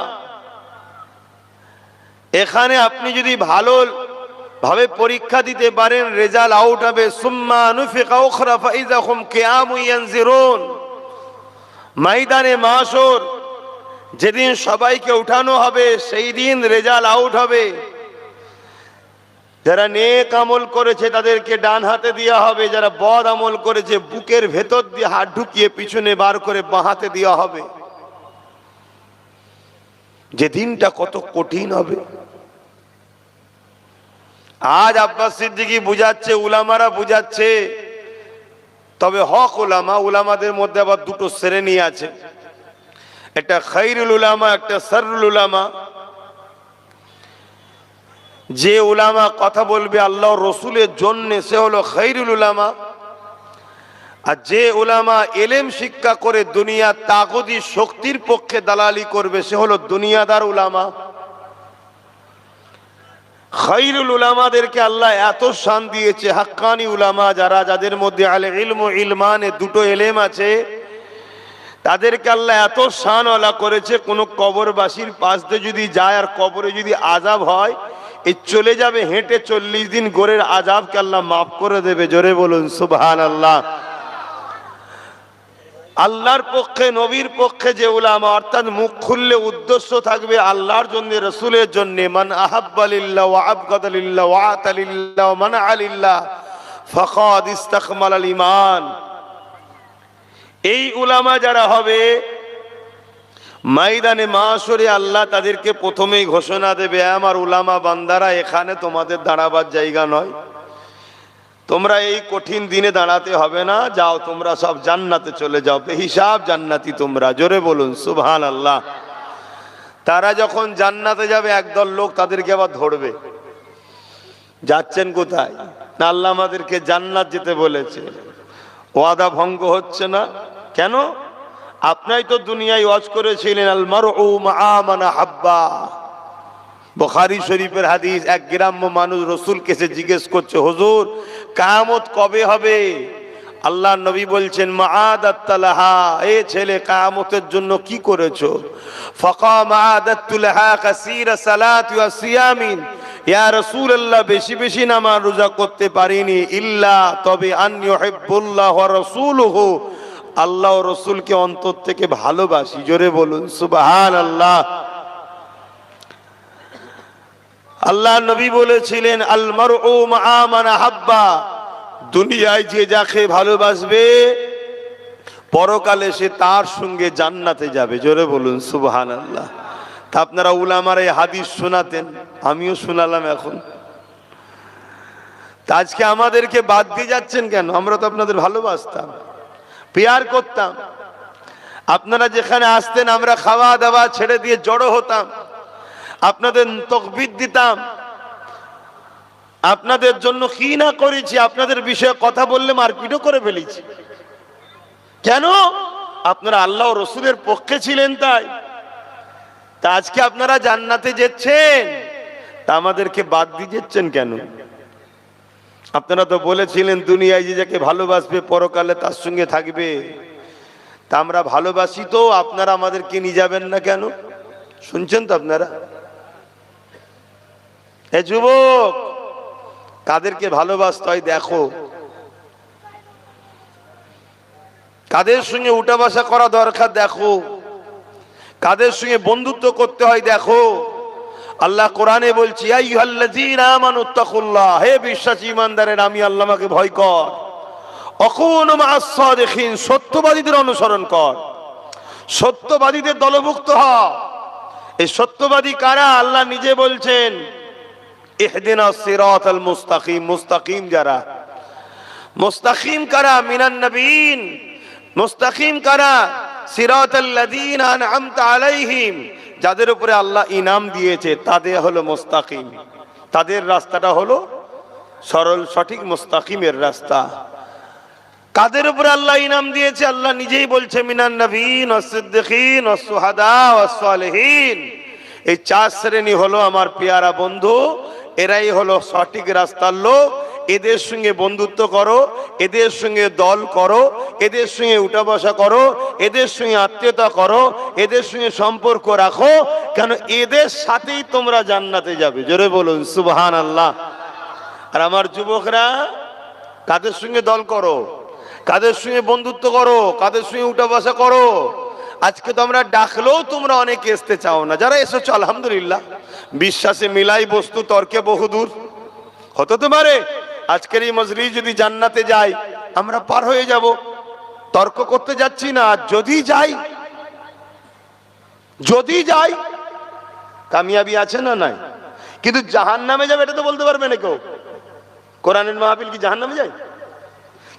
এখানে আপনি যদি ভালো ভাবে পরীক্ষা দিতে পারেন রেজাল্ট আউট হবে। সুম্মা নুফিকা উখরা ফাইযা হুম কিয়ামুন ইয়ানজিরুন, ময়দানে মাশর যেদিন সবাইকে উঠানো হবে সেই দিন রেজাল্ট আউট হবে। যারা নেক আমল করেছে তাদেরকে ডান হাতে দেওয়া হবে, যারা বদ আমল করেছে বুকের ভেতর দিয়ে হাত ঢুকিয়ে পিছনে বার করে বাঁ হাতে দেওয়া হবে। যে দিনটা কত কঠিন হবে। আজ আব্বাস সিদ্দিকী বুঝাচ্ছে, উলামারা বুঝাচ্ছে, তবে হক উলামা, উলামাদের মধ্যে আবার দুটো শ্রেণী আছে, একটা খায়রুল উলামা, একটা শাররুল উলামা। যে উলামা কথা বলবে আল্লাহ রসুলের জন্য সে হলো খায়রুল উলামা। আর যে উলামা এলেম শিক্ষা করে দুনিয়া তাগুদি শক্তির পক্ষে দালালি করবে সে হলো দুনিয়াদার উলামা। খায়রুল উলামাদেরকে আল্লাহ এত শান দিয়েছে, হাক্কানি উলামা যারা, যাদের মধ্যে আলে ইলম ও ইলমানে দুটো এলেম আছে, তাদেরকে আল্লাহ এত শানওয়ালা করেছে কোন কবরবাসীর পাশ দিয়ে যদি যায় আর কবরে যদি আযাব হয় এ চলে যাবে হেঁটে 40 দিন গোরের আযাবকে আল্লাহ মাফ করে দেবে। জোরে বলুন সুবহানাল্লাহ। আল্লাহর পক্ষে নবীর পক্ষে যে উলামা, অর্থাৎ মুখ খুললে উদ্দেশ্য থাকবে আল্লাহর জন্য, রাসূলের জন্য, মান আহাব্বা লিল্লাহ ওয়া আবগাদা লিল্লাহ ওয়া আতা লিল্লাহ ওয়া মানআ লিল্লাহ ফাকাদ ইসতাকমালাল ঈমান। এই উলামা যারা হবে ময়দানে মাশরে আল্লাহ তাদেরকে প্রথমেই ঘোষণা দেবে, আমার উলামা বান্দারা এখানে তোমাদের দাঁড়াবার জায়গা নয়, তোমরা এই কঠিন দিনে দাঁড়াতে হবে না, যাও তোমরা সব জান্নাতে চলে যাও, বেহিসাব জান্নাতি তোমরা। জোরে বলুন সুবহানাল্লাহ। তারা যখন জান্নাতে যাবে একদল লোক তাদেরকে আবার ধরবে, যাচ্ছেন কোথায়? না আল্লাহ আমাদেরকে জান্নাত যেতে বলেছে, ওয়াদা ভঙ্গ হচ্ছে না কেন? আপনি তো দুনিয়ায় ওয়াজ করেছিলেন আল মারউ মা মান হাব্বা, বুখারী শরীফের হাদিস। এক গ্রাম্য মানুষ রাসূলকে এসে জিজ্ঞেস করছে, হুজুর কিয়ামত কবে হবে? আল্লাহ নবী বলছেন মাআদাতুলাহা, এ ছেলে কিয়ামতের জন্য কি করেছো? ফাকা মাআদাতুলাহা কাসীরা সালাতি ওয়া সিয়ামিন, ইয়া রাসূলুল্লাহ বেশি বেশি নামাজ রোজা করতে পারিনি, ইল্লা তবে আন ইউহিব্বুল্লাহ ওয়া রাসূলুহু, আল্লাহ ও রাসূলকে অন্তর থেকে ভালোবাসি। জোরে বলুন সুবহানাল্লাহ। আল্লাহ নবী বলেছিলেন আল মারউ মা মান আহাব্বা, দুনিয়ায় যে যাকে ভালোবাসবে পরকালে সে তার সঙ্গে জান্নাতে যাবে। জোরে বলুন সুবহানাল্লাহ। তা আপনারা উলামার এই হাদিস শোনাতেন, আমিও শোনালাম এখন। তা আজকে আমাদেরকে বাদ দিয়ে যাচ্ছেন কেন? আমরা তো আপনাদের ভালোবাসতাম, প্যার করতাম। আপনারা যেখানে আসতেন আমরা খাওয়া দাওয়া ছেড়ে দিয়ে জড়ো হতাম, আপনাদের তাকবীর দিতাম, আপনাদের জন্য কি না করেছি, আপনাদের বিষয়ে কথা বললে মারপিটও করে ফেলেছি। কেন? আপনারা আল্লাহ ও রসুলের পক্ষে ছিলেন তাই। তা আজকে আপনারা জান্নাতে যাচ্ছেন, তা আমাদেরকে বাদ দিয়ে যাচ্ছেন কেন? আপনারা তো বলেছিলেন দুনিয়ায় যে যাকে ভালোবাসবে পরকালে তার সঙ্গে থাকবে। তা আমরা ভালোবাসি তো, আপনারা আমাদেরকে নিয়ে যাবেন না কেন? শুনছেন তো আপনারা? এ যুবক, কাদেরকে ভালোবাসতে হয় দেখো, কাদের সঙ্গে উঠা বসা করা দরকার দেখো, কাদের সঙ্গে বন্ধুত্ব করতে হয় দেখো। আল্লাহ কোরআনে বলছি ইয়া আইয়ুহাল্লাযীনা আমানুত্তাকুল্লাহ, হে বিশ্বাসী ঈমানদারেরা আমি আল্লাহকে ভয় কর। অকুনু মা'আস সাদিকিন, সত্যবাদীদের অনুসরণ কর, সত্যবাদীদের দলভুক্ত হ। এই সত্যবাদী কারা? আল্লাহ নিজে বলছেন ইহদিনাস সিরাতাল মুস্তাকিম, মুস্তাকিম যারা। মুস্তাকিম কারা? মিনান নবীন। মুস্তাকিম কারা? সিরাতাল্লাযীনা আন'আমতা আলাইহিম, যাদের উপরে আল্লাহ ইনাম দিয়েছে তাদের হলো মুস্তাকিম, তাদের রাস্তাটা হলো সরল সঠিক মুস্তাকিমের রাস্তা। কাদের উপরে আল্লাহ ইনাম দিয়েছে? আল্লাহ নিজেই বলছে মিনান নবীন ওয়াস সিদ্দিকিন ওয়াস শুহাদা ওয়াস সালিহিন। এই চার শ্রেণী হলো আমার পেয়ারা বন্ধু, এরাই হলো সঠিক রাস্তার লোক। এদের সঙ্গে বন্ধুত্ব করো, এদের সঙ্গে দল করো, এদের সঙ্গে উঠা বসা করো, এদের সঙ্গে আত্মীয়তা করো, এদের সঙ্গে সম্পর্ক রাখো, কেন এদের সাথেই তোমরা জান্নাতে যাবে। জোরে বলুন সুবহানাল্লাহ। আর আমার যুবকরা, কাদের সঙ্গে দল করো, কাদের সঙ্গে বন্ধুত্ব করো, কাদের সঙ্গে উঠা বসা করো। আজকে তো আমরা ডাকলেও তোমরা অনেকে আসতে চাও না। যারা এসেছো আলহামদুলিল্লাহ, বিশ্বাসে মিলাই বস্তু তর্কে বহুদূর। হতে তো পারে আজকের এই মজলিস যদি জান্নাতে যাই আমরা পার হয়ে যাব, তর্ক করতে যাচ্ছি না। যদি যাই কামিয়াবি আছে না নাই? কিন্তু জাহান্নামে যাবে এটা তো বলতে পারবে না কেউ। কোরআনের মাহফিল কি জাহান্নামে যায়?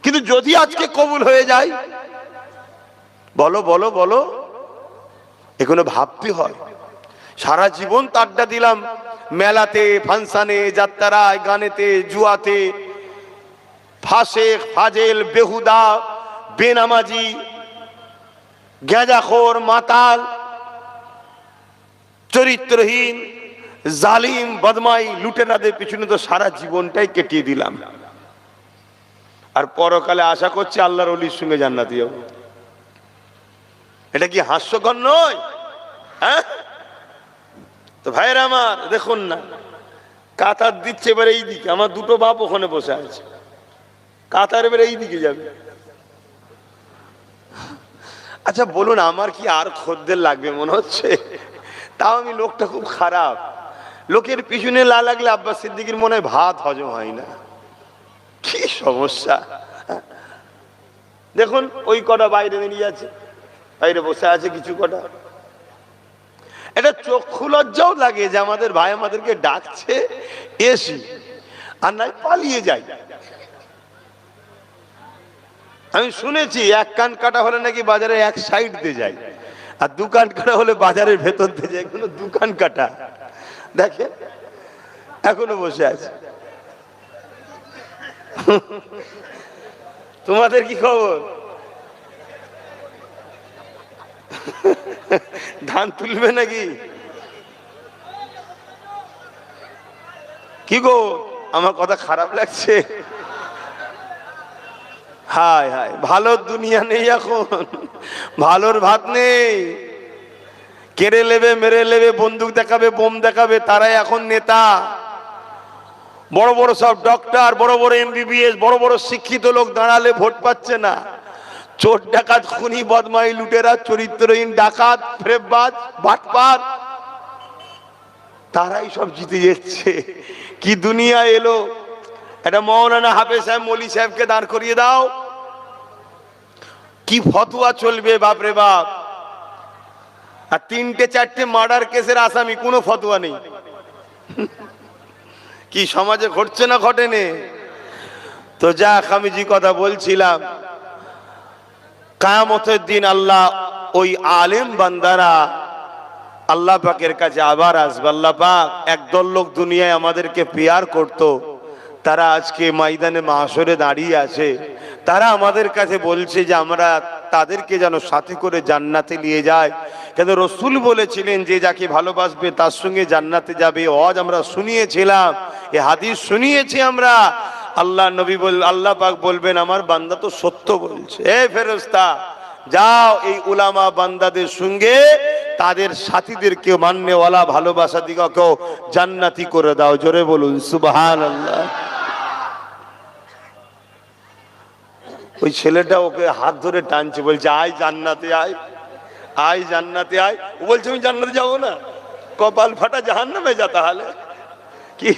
কিন্তু যদি আজকে কবুল হয়ে যায়, বলো বলো বলো, এগুলো ভাবতে হয়। সারা জীবন আড্ডা দিলাম মেলাতে, ফাংশনে, যাত্রায়, গানেতে, জুয়াতে, ফাসেক, ফাজেল, বেহুদা, বেনামাজি, গেঁজাখোর, মাতাল, চরিত্রহীন, জালিম, বদমাই, লুটেরাদের পিছনে তো সারা জীবনটাই কেটিয়ে দিলাম। আর পরকালে আশা করছি আল্লাহর ওলির সঙ্গে জান্নাতে যাব। এটা কি হাস্যকর নয়? হ্যাঁ? তো ভাইরা আমার দেখুন না, কাতার দিচ্ছে এবারে এই দিকে, আমার দুটো বাপ ওখানে বসে আছে, কাতার এবারে এই দিকে যাবে। আচ্ছা বলুন, আমার কি আর খদ্দের লাগবে মনে হচ্ছে? তাও আমি লোকটা খুব খারাপ, লোকের পিছনে লা লাগলে আব্বাস সিদ্দিকীর মনে হয় ভাত হজম হয় না। কি সমস্যা! দেখুন ওই কটা বাইরে দাঁড়িয়ে আছে, বাইরে বসে আছে কিছু কটা। এটা চক্ষু লজ্জাও লাগে যে আমাদের ভাই আমাদেরকে ডাকছে, এসি আর নাই পালিয়ে যাই। আমি শুনেছি এক কান কাটা হলে নাকি বাজারে এক সাইড দিয়ে যায়, আর দু কান কাটা হলে বাজারের ভেতর দিয়ে যায়। এখনো দু কান কাটা, দেখে এখনো বসে আছে। তোমাদের কি খবর? ধান তুলবে নাকি? কি গো, আমার কথা খারাপ লাগছে? হায় হায়, ভালোর দুনিয়া নেই এখন, ভালোর ভাত নেই। কেড়ে নেবে, মেরে নেবে, বন্দুক দেখাবে, বোম দেখাবে, তারাই এখন নেতা। বড় বড় সব ডক্টর, বড় বড় এমবিবিএস, বড় বড় শিক্ষিত লোক দাঁড়ালে ভোট পাচ্ছে না। চোর ডাকাত, খুনি, বদমাই, লুটেরা, চরিত্রহীন, ডাকাত, ফ্রেববাজ, বাটপার, তারাই সব জিতে যাচ্ছে। কি দুনিয়া এলো! এটা মৌলানা হাফেজ সাহেব মৌলী সাহেবকে দাঁড় করিয়ে দাও, কি ফতোয়া চলবে বাপরে বাপ। আর 3-4টে মার্ডার কেসের আসামি, কোনো ফতোয়া নেই। কি সমাজে ঘটছে না ঘটেনি? তো যাক, আমি যে কথা বলছিলাম, কিয়ামতের দিন আল্লাহ ওই আলেম বান্দারা আল্লাহ পাকের কাছে আবার আসবে। আল্লাহ পাক একদল লোক দুনিয়ায় আমাদেরকে পেয়ার করত, তারা আজকে ময়দানে মাহশরে দাঁড়িয়ে আছে। তারা আমাদের কাছে বলছে যে আমরা তাদেরকে যেন সাথে করে জান্নাতে নিয়ে যায়, কেন রসুল বলেছিলেন যে যাকে ভালোবাসবে তার সঙ্গে জান্নাতে যাবে। আজ আমরা শুনিয়েছিলাম, এই হাদিস শুনিয়েছি আমরা। আল্লাহ নবী আল্লাহ পাক বলবেন আমার বান্দা তো সত্য বলছে। এ ফেরেশতা, যাও এই উলামা বান্দাদের সঙ্গে তাদের সাথীদেরকে মান্যওয়ালা ভালোবাসা দিগকেও জান্নাতি করে দাও। জোরে বলুন সুবহানাল্লাহ। ওই ছেলেটা ওকে হাত ধরে টানছে, বলছে আয় জান্নাতে আয়, আয় জান্নাতে আয়। ও বলছে আমি জান্নাতে যাবো না, কপাল ফাটা জাহান্নামে যা। তাহলে কি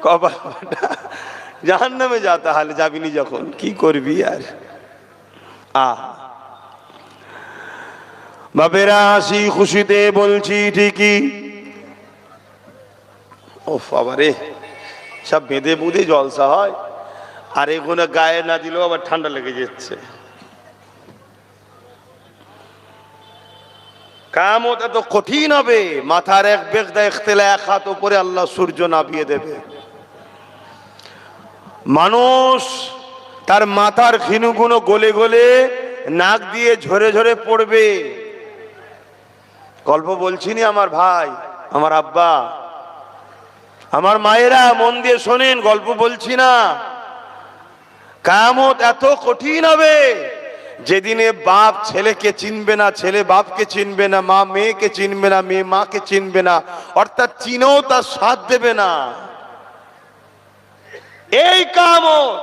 কপাল ফাটা জাহান্নামে যা, তাহলে যাবিনি যখন কি করবি আর। বাপেরা হাসি খুশিতে বলছি ঠিকই। ও বাবারে, সব বেঁধে বুঁধে জলসা হয়, আর এগুলো গায়ে না দিলেও আবার ঠান্ডা লেগে যাচ্ছে। কিয়ামত এত কঠিন হবে, মাথার এক বেগদা ইখতিলা এক হাত উপরে আল্লাহ সূর্য নামিয়ে দেবে। মানুষ তার মাথার খিনুগুনো গলে গলে নাক দিয়ে ঝরে ঝরে পড়বে। গল্প বলছিনি আমার ভাই, আমার আব্বা, আমার মায়েরা, মন দিয়ে শোনেন, গল্প বলছি না। কিয়ামত এত কঠিন হবে, যেদিনে বাপ ছেলেকে চিনবে না, ছেলে বাপকে চিনবে না, মা মেয়েকে চিনবে না, মেয়ে মাকে চিনবে না, অর্থাৎ চিনেও তার সাথ দেবে না। এই কিয়ামত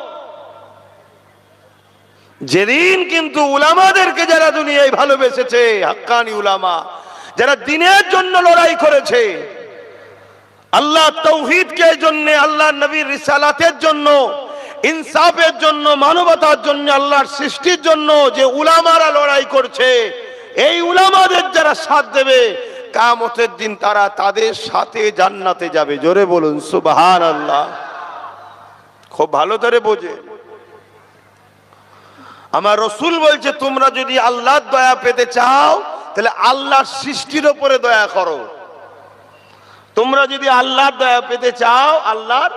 যেদিন কিন্তু উলামাদেরকে যারা দুনিয়ায় ভালোবেসেছে, হাক্কানি উলামা যারা দ্বীনের জন্য লড়াই করেছে, আল্লাহ তাওহীদকে জন্য, আল্লাহ নবীর রিসালাতের জন্য, ইনসাফের জন্য, মানবতার জন্য, আল্লাহর সৃষ্টির জন্য যে উলামারা লড়াই করছে, এই উলামাদের যারা সাথ দেবে, কিয়ামতের দিন তারা তাদের সাথে জান্নাতে যাবে। জোরে বলুন সুবহানাল্লাহ। খুব ভালো করে বোঝে। আমার রসুল বলছে তোমরা যদি আল্লাহর দয়া পেতে চাও তাহলে আল্লাহর সৃষ্টির উপরে দয়া করো। তোমরা যদি আল্লাহর দয়া পেতে চাও আল্লাহর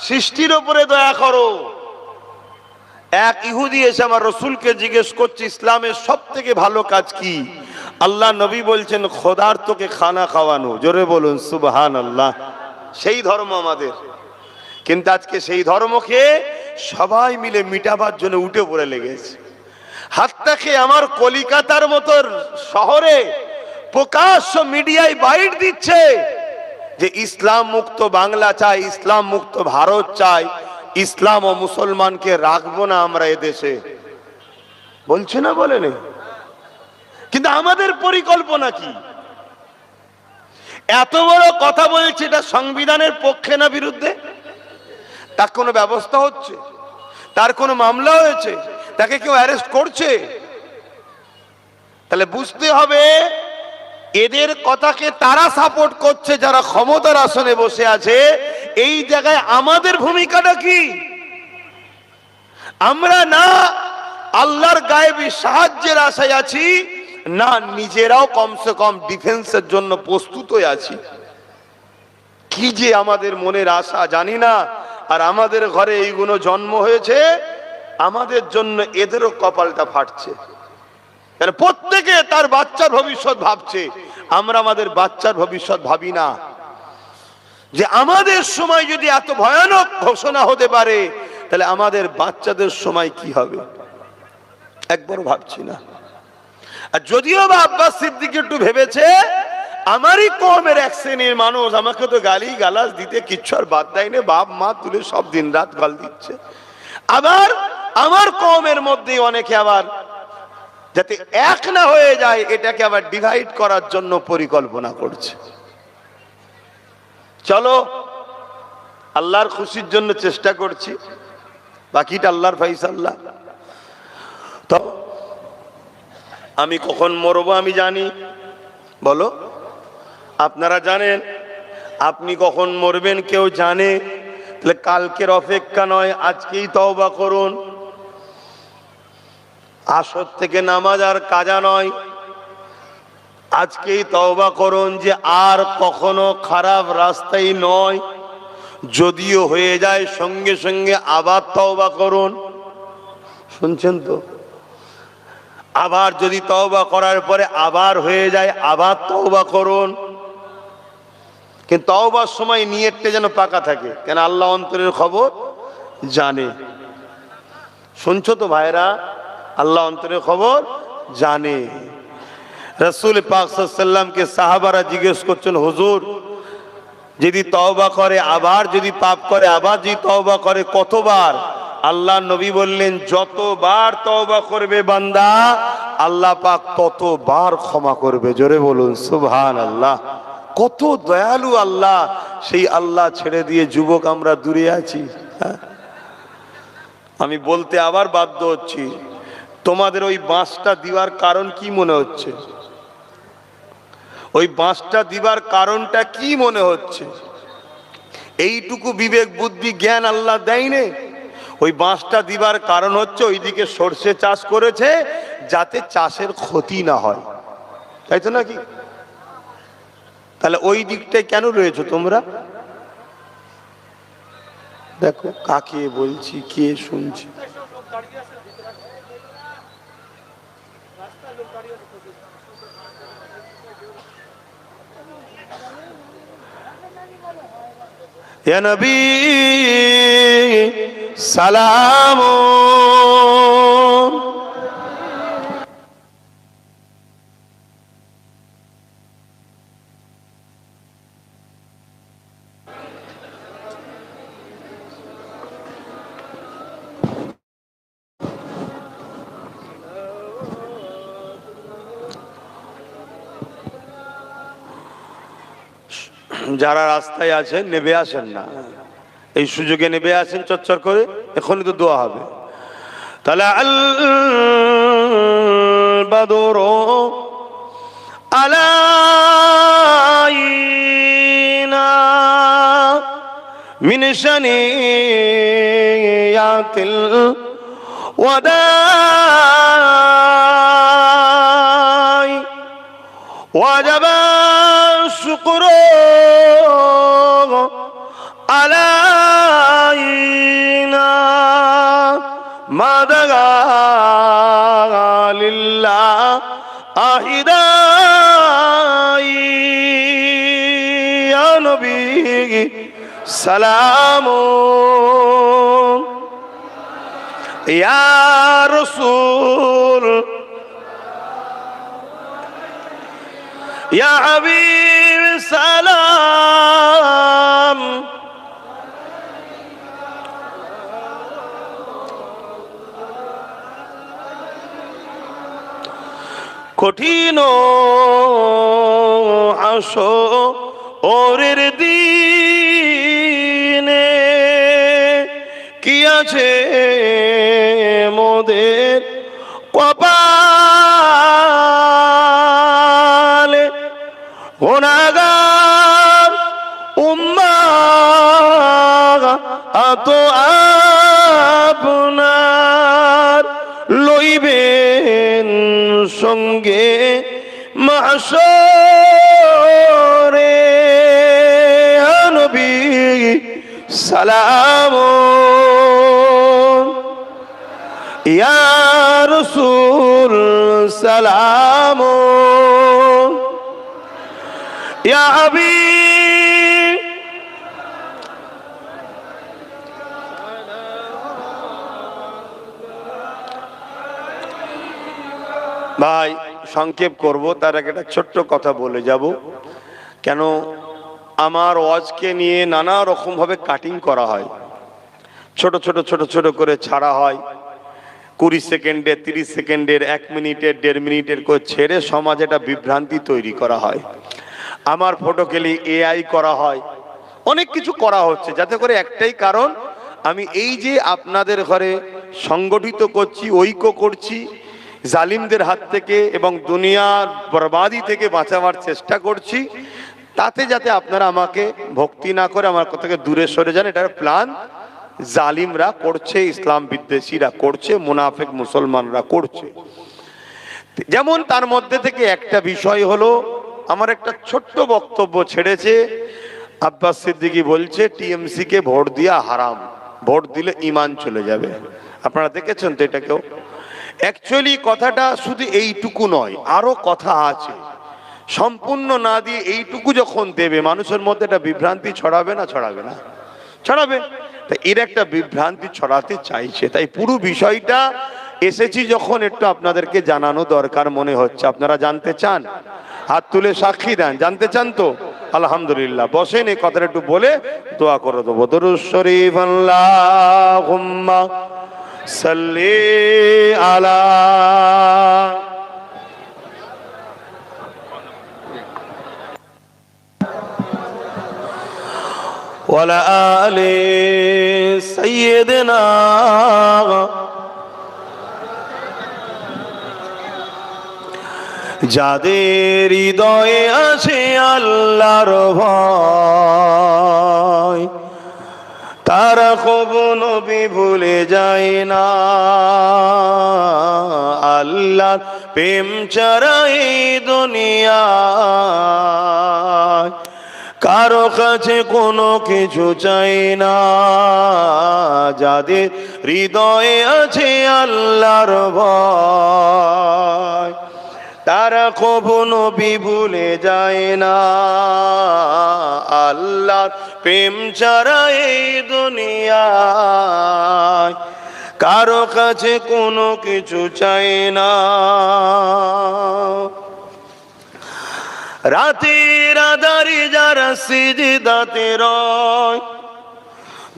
সৃষ্টির উপরে দয়া করো। এক ইহুদি এসে আমার রসুলকে জিজ্ঞেস করছে ইসলামের সব থেকে ভালো কাজ কি? আল্লাহ নবী বলছেন খোদার তোকে খানা খাওয়ানো। জোরে বলুন সুবহানাল্লাহ। সেই ধর্ম আমাদের, কিন্তু আজকে সেই ধর্মকে সবাই মিলে মিটাবার জন্য উঠে পড়ে লেগেছে। হাত্তাকে আমার কলিকাতার মতো শহরে প্রকাশ্য মিডিয়ায় বাইট দিচ্ছে যে ইসলাম মুক্ত বাংলা চাই, ইসলাম মুক্ত ভারত চাই, ইসলাম ও মুসলমানকে রাখবো না আমরা এদেশে। বলছে না, বলেনি? কিন্তু আমাদের পরিকল্পনা কি? এত বড় কথা বলছে, এটা সংবিধানের পক্ষে না বিরুদ্ধে? তার কোনো ব্যবস্থা হচ্ছে? তার কোনো মামলা হয়েছে? তাকে কেউ অ্যারেস্ট করছে? তাহলে বুঝতে হবে এদের কথাকে তারা সাপোর্ট করছে যারা ক্ষমতার আসনে বসে আছে। এই জায়গায় আমাদের ভূমিকাটা কি? আমরা না আল্লাহর গায়েবী সাহায্যের আশায় আছি, না নিজেরাও কমসে কম ডিফেন্সের জন্য প্রস্তুত হয়ে আছি। কি যে আমাদের মনের আশা জানি না। আর আমাদের ঘরে এইগুলো জন্ম হয়েছে, আমাদের জন্য এদেরও কপালটা ফাটছে। প্রত্যেকে তার বাচ্চার ভবিষ্যৎ ভাবছে, আমরা আমাদের বাচ্চার ভবিষ্যৎ ভাবি না। যে আমাদের সময় যদি এত ভয়ানক ঘোষণা হতে পারে, তাহলে আমাদের বাচ্চাদের সময় কি হবে একবারও ভাবছি না। আর যদিও বা আব্বাস সিদ্দিক একটু ভেবেছে, আমারই কওমের এক শ্রেণীর মানুষ আমাকে তো গালি গালাজ দিতে কিচ্ছু আর বাদ দেয়নি, বাপ মা তুলে সব দিন রাত গাল দিচ্ছে। আবার আমার কওমের মধ্যে অনেকে আবার যাতে এক না হয়ে যায় এটাকে আবার ডিভাইড করার জন্য পরিকল্পনা করছে। চলো আল্লাহর খুশির জন্য চেষ্টা করছি, বাকিটা আল্লাহর ফাইসাল্লাহ। তো আমি কখন মরবো আমি জানি, বলো আপনারা জানেন? আপনি কখন মরবেন কেউ জানে? তাহলে কালকের অপেক্ষা নয়, আজকেই তওবা করুন। আসর থেকে নামাজ আর কাজা নয়, আজকেই তওবা করুন যে আর কখনো খারাপ রাস্তায় নয়। যদিও হয়ে যায় সঙ্গে সঙ্গে আবার তওবা করুন। শুনছেন তো? আবার যদি তওবা করার পরে আবার হয়ে যায় আবার তওবা করুন। কিন্তু তওবার সময় নিয়তটা যেন পাকা থাকে, কেন আল্লাহ অন্তরের খবর জানে। শুনছো তো ভাইরা? আল্লাহ অন্তরের খবর জানে। রাসূল পাক সাল্লাল্লাহু আলাইহি ওয়াসাল্লামকে সাহাবারা জিজ্ঞেস করছেন, হুজুর যদি তওবা করে আবার যদি পাপ করে আবার যদি তওবা করে কতবার? আল্লাহ নবী বললেন, যতবার তওবা করবে বান্দা আল্লাহ পাক ততবার ক্ষমা করবে। জোরে বলুন সুবহানাল্লাহ। কত দয়ালু আল্লাহ! সেই আল্লাহ ছেড়ে দিয়ে যুবক আমরা দূরে আছি। আমি বলতে আবার বাধ্য হচ্ছি, তোমাদের ওই বাঁশটা দিবার কারণ কি মনে হচ্ছে? ওই বাঁশটা দিবার কারণটা কি মনে হচ্ছে? এইটুকু বিবেক বুদ্ধি জ্ঞান আল্লাহ দেয়নি? ওই বাঁশটা দিবার কারণ হচ্ছে ওইদিকে সরষে চাষ করেছে যাতে চাষের ক্ষতি না হয়, তাই তো নাকি? তাহলে ওই দিকটায় কেন রয়েছে তোমরা? দেখো কাকে বলছি, কে শুনছি। ইয়া নবী সালাম। যারা রাস্তায় আছেন নেমে আসেন না, এই সুযোগে নেমে আসেন চচ্চর করে, এখনই তো দোয়া হবে। তাহলে আল বাদরু আলাইনা মিন শানিয়াতিল ওয়াদাই ওয়াজাবা الشكر علينا ما دعا لله أهداي يا نبي سلام يا رسول يا حبيب سلام কঠিন হাসরের দিনে কি আছে মোদের কপালে, গুনাহগার উম্মাহ তো আপনার লইবেন সঙ্গে মাহশরে। নবী সালাম ইয়া রাসূল সালাম ইয়া হাবিব। ভাই সংক্ষেপ করব, তার আগে একটা ছোট্ট কথা বলে যাব। কেন আমার ওয়াজকে নিয়ে নানা রকম ভাবে কাটিং করা হয়, ছোট ছোট ছোট ছোট করে ছাড়া হয়, 20 সেকেন্ডের, 30 সেকেন্ডের, 1 মিনিটের, 1.5 মিনিটের করে ছেড়ে সমাজে একটা বিভ্রান্তি তৈরি করা হয়। আমার ফটোকে এআই করা হয়, অনেক কিছু করা হচ্ছে, যাতে করে একটাই কারণ, আমি এই যে আপনাদের ঘরে সংগঠিত করছি, ঐক্য করছি, জালিমদের হাত থেকে এবং দুনিয়ার বরবাদি থেকে বাঁচাবার চেষ্টা করছি, তাতে যাতে আপনারা আমাকে ভক্তি না করে আমার কথা থেকে দূরে সরে যান, এটার প্ল্যান জালিমরা করছে, ইসলাম বিদ্বেষীরা করছে, মুনাফিক মুসলমানরা করছে। যেমন তার মধ্যে থেকে একটা বিষয় হলো, আমার একটা ছোট্ট বক্তব্য ছেড়েছে, আব্বাস সিদ্দিকী বলছে টিএমসি কে ভোট দিয়া হারাম, ভোট দিলে ঈমান চলে যাবে। আপনারা দেখেছেন তো এটা কেউ? অ্যাকচুয়ালি কথাটা শুধু এইটুকু নয়, আরো কথা আছে। সম্পূর্ণ না দিয়ে এইটুকু যখন দেবে, মানুষের মধ্যে একটা বিভ্রান্তি ছড়াবে না? ছড়াবে না? ছড়াবে। তাই এর একটা বিভ্রান্তি ছড়াতে চাইছে, তাই পুরো বিষয়টা এসেছি যখন একটু আপনাদেরকে জানানো দরকার মনে হচ্ছে। আপনারা জানতে চান? হাত তুলে সাক্ষী দেন। জানতে চান তো? আলহামদুলিল্লাহ, বসেন, এই কথাটা একটু বলে দোয়া করে দেবো। দরুদ শরীফ, আল্লাহুম্মা সাল্লি আলা ওয়ালা আলি সাইয়্যিদিনা। যাদের হৃদয়ে আছে আল্লাহর ভয়, তারা কবু নবী ভুলে যায় না। আল্লাহর প্রেম ছাড়া এই দুনিয়ায় কারো কাছে কোনো কিছু চাই না। যাদের হৃদয়ে আছে আল্লাহর ভয়, তারা কবু নবী ভুলে যায় না। আল্লাহর প্রেম ছাড়া এই দুনিয়ায় কারো কাছে কোনো কিছু চাই না। রাতের আধারে যারা সিজদাতে রয়,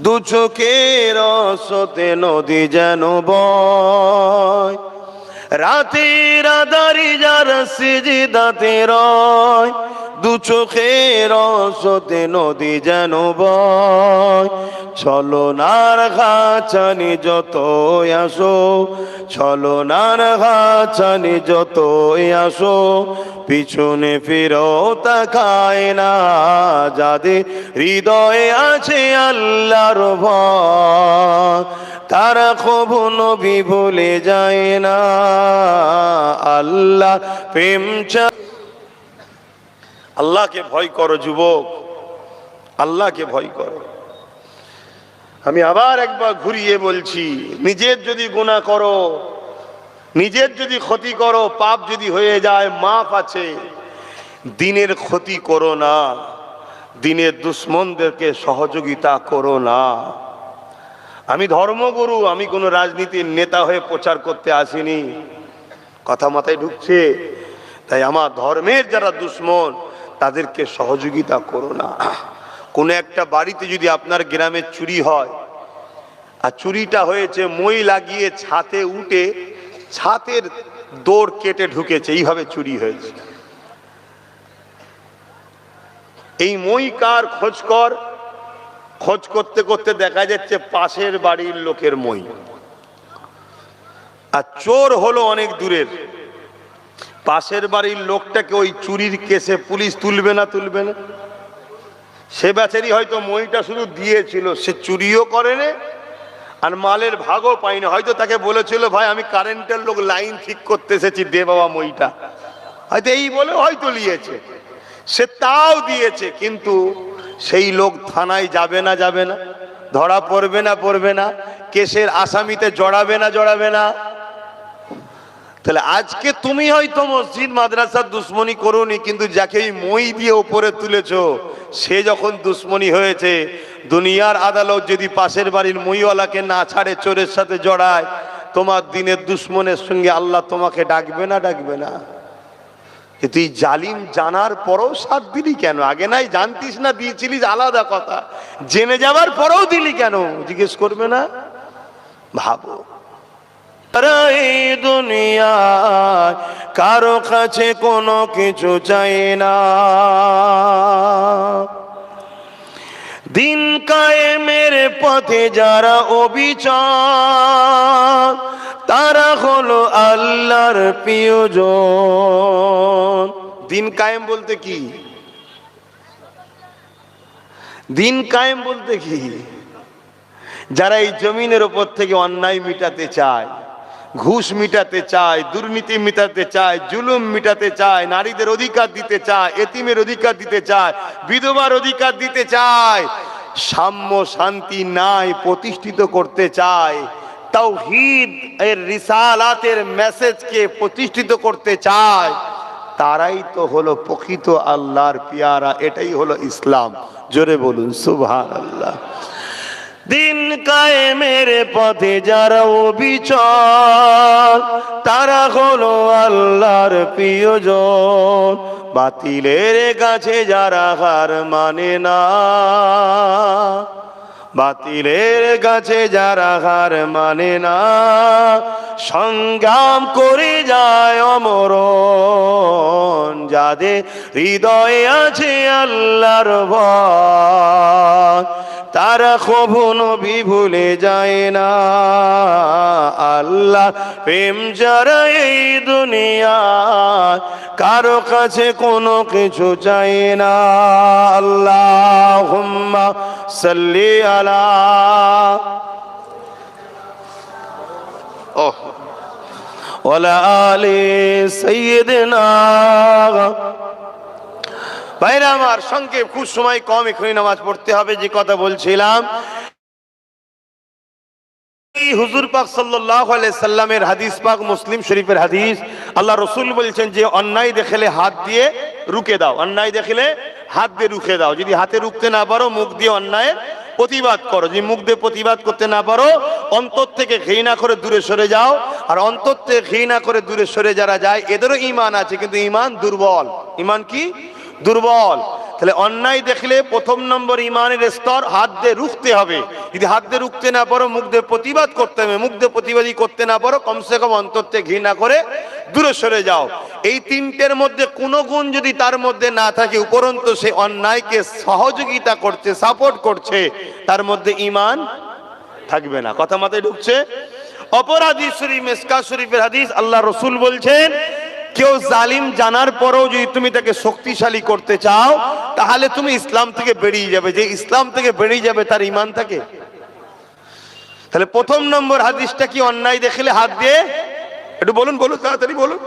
দু চোখের রসতে নদী যেন বয়। রাতের আধারে যারা সিজদাতে রয়, দু চোখের রসতে নদী যেন বয়। ছলনার ঘাছানি যত আসো, ছলনার ঘাছানি যত আসো, পিছনে ফিরো তাকায় না। যাদের হৃদয়ে আছে আল্লাহর ভয়, তারা কবু নবী ভুলে যায় না। আল্লাহ প্রেম চায়। আল্লাহকে ভয় করো যুবক, আল্লাহকে ভয় করো। আমি আবার একবার ঘুরিয়ে বলছি, নিজের যদি গুনাহ করো, নিজের যদি ক্ষতি করো, পাপ যদি হয়ে যায়, মাফ আছে। দিনের ক্ষতি করো না, দিনের দুশ্মনদেরকে সহযোগিতা করো না। আমি ধর্মগুরু, আমি কোনো রাজনীতির নেতা হয়ে প্রচার করতে আসিনি। কথা মাথায় ঢুকছে? তাই আমার ধর্মের যারা দুশ্মন, তাদেরকে সহযোগিতা করো না। কোনো একটা বাড়িতে যদি আপনার গ্রামে চুরি হয়, আর চুরিটা হয়েছে মই লাগিয়ে ছাতে উঠে ছাতের দৌড় কেটে ঢুকেছে, এইভাবে চুরি হয়েছে। এই মই কার খোঁজ কর, খোঁজ করতে করতে দেখা যাচ্ছে পাশের বাড়ির লোকের মই। আর চোর হলো অনেক দূরের। পাশের বাড়ির লোকটাকে ওই চুরির কেসে পুলিশ তুলবে না? তুলবে না? সে বেচারি হয়তো মইটা শুধু দিয়েছিল, সে চুরিও করেনি আর মালের ভাগও পাইনি। হয়তো তাকে বলেছিল, ভাই আমি কারেন্টের লোক, লাইন ঠিক করতে এসেছি, দে বাবা মইটা, হয়তো এই বলে হয়তো নিয়েছে, সে তাও দিয়েছে। কিন্তু সেই লোক থানায় যাবে না? যাবে না? ধরা পড়বে না? পড়বে না? কেসের আসামিতে জড়াবে না? জড়াবে না? তাহলে আজকে তুমি হয়তো মসজিদ মাদ্রাসার দুশ্মনী করোনি, কিন্তু যাকে এই মই দিয়ে উপরে তুলেছো, সে যখন দুশ্মনী হয়েছে, দুনিয়ার আদালত যদি পাশের বাড়ির মইওয়ালাকে না ছাড়ে, চোরের সাথে জড়ায়, তোমার দিনের দুশ্মনের সঙ্গে আল্লাহ তোমাকে ডাকবে না? ডাকবে না? তুই জালিম জানার পরও সাথ দিলি কেন? আগে নাই জানতিস না, দিয়েছিলিস আলাদা কথা, জেনে যাওয়ার পরেও দিলি কেন? জিজ্ঞেস করবে না? ভাবো। এই দুনিয়ায় কারো কাছে কোনো কিছু চাই না। পথে যারা অবিচল তারা হলো আল্লাহর প্রিয়জন। দিন কায়েম বলতে কি? দিন কায়েম বলতে কি? যারা এই জমিনের উপর থেকে অন্যায় মিটাতে চায়, ঘুষ মিটাতে চায়, দুর্নীতি মিটাতে চায়, জুলুম মিটাতে চায়, নারীদের অধিকার দিতে চায়, এতিমের অধিকার দিতে চায়, বিধবার অধিকার দিতে চায়, সাম্য শান্তি ন্যায় প্রতিষ্ঠিত করতে চায়, তাওহীদ এর রিসালাতের মেসেজকে প্রতিষ্ঠিত করতে চায়, তারাই তো হলো প্রকৃত আল্লাহর পেয়ারা। এটাই হলো ইসলাম। জোরে বলুন সুবহানাল্লাহ। দিন কায়েমের পথে যারা অবিচল তারা হলো আল্লাহর প্রিয়জন। বাতিলের কাছে যারা হার মানে না, বাতিলের কাছে যারা হার মানে না, সংগ্রাম করে যায় অমরণ, যাদের হৃদয়ে আছে আল্লাহর ভয়, তারা কখনো ভুলে যায় না আল্লাহ প্রেম। যারা এই দুনিয়ায় কারো কাছে কোনো কিছু চায় না। আল্লাহুম্মা সাল্লি আলা ওয়ালা আলি সাইয়্যিদিনা। ভাইরা আমার, সংক্ষেপ, খুব সময় কম, এখনই নামাজ পড়তে হবে। যে কথা বলছিলাম, হুজুর পাক সাল্লাল্লাহু আলাইহি সাল্লামের হাদিস, পাক মুসলিম শরীফের হাদিস। আল্লাহ রসুল বলছেন যে অন্যায় দেখলে হাত দিয়ে রুখে দাও, অন্যায় দেখলে হাত দিয়ে রুখে দাও। যদি হাতে রুখতে না পারো, মুখ দিয়ে অন্যায়ের প্রতিবাদ করো। যদি মুখ দিয়ে প্রতিবাদ করতে না পারো, অন্তর থেকে ঘৃণা করে দূরে সরে যাও। আর অন্তর থেকে ঘৃণা করে দূরে সরে যারা যায়, এদেরও ঈমান আছে, কিন্তু ঈমান দুর্বল। ঈমান কি? দুর্বল। তাহলে অন্যায় দেখলে প্রথম নম্বর ঈমানের স্তর হাত দিয়ে রুখতে হবে। যদি হাত দিয়ে রুখতে না পারো, মুখ দিয়ে প্রতিবাদ করতে হবে। মুখ দিয়ে প্রতিবাদই করতে না পারো, কমসে কম অন্তর থেকে ঘৃণা করে দূরে সরে যাও। এই তিনটের মধ্যে কোনো গুণ যদি তার মধ্যে না থাকে, উপরন্তু সে অন্যায়কে সহযোগিতা করছে, সাপোর্ট করছে, তার মধ্যে ঈমান থাকবে না। কথা মাথায় ঢুকছে? অপর হাদিস শরীফ, মিসকাত শরীফের হাদিস, আল্লাহ রসুল বলছেন, কেউ জালিম জানার পরেও যদি তুমি তাকে শক্তিশালী করতে চাও, তাহলে তুমি ইসলাম থেকে বেরিয়ে যাবে। যে ইসলাম থেকে বেরিয়ে যাবে তার ঈমান থাকে। তাহলে প্রথম নম্বর হাদিসটা কি? অন্যায় দেখলে হাত দিয়ে, একটু বলুন, বলুন, তাড়াতাড়ি বলুন।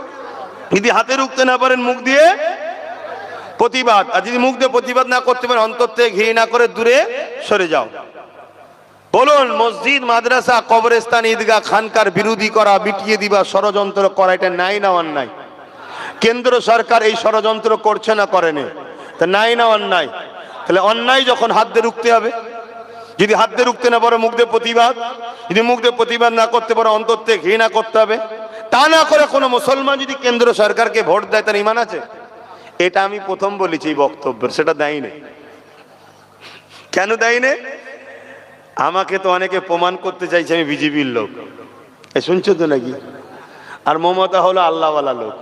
যদি হাতে রুখতে না পারেন, মুখ দিয়ে প্রতিবাদ। আর যদি মুখ দিয়ে প্রতিবাদ না করতে পারেন, অন্তর থেকে ঘৃণা করে দূরে সরে যাও। বলুন, মসজিদ, মাদ্রাসা, কবরস্থান, ঈদগাহ, খানকার বিরোধী করা, মিটিয়ে দিবা, ষড়যন্ত্র করা, এটা নাই না অন্যায়? কেন্দ্র সরকার এই ষড়যন্ত্র করছে না করেনি? তা নাই না অন্যায়? তাহলে অন্যায় যখন হাত দিয়ে রুখতে হবে। যদি হাত দিয়ে রুখতে না পারো, মুখ দিয়ে প্রতিবাদ। যদি মুখ দিয়ে প্রতিবাদ না করতে পারো, অন্তর থেকে ঘৃণা করতে হবে। তা না করে কোনো মুসলমান যদি কেন্দ্র সরকারকে ভোট দেয়, তার ঈমান আছে? এটা আমি প্রথম বলেছি এই বক্তব্যের, সেটা দেয়নি। কেন দেয়নি? আমাকে তো অনেকে প্রমাণ করতে চাইছে আমি বিজেপির লোক, শুনছো তো নাকি? আর মমতা হলো আল্লাহওয়ালা লোক,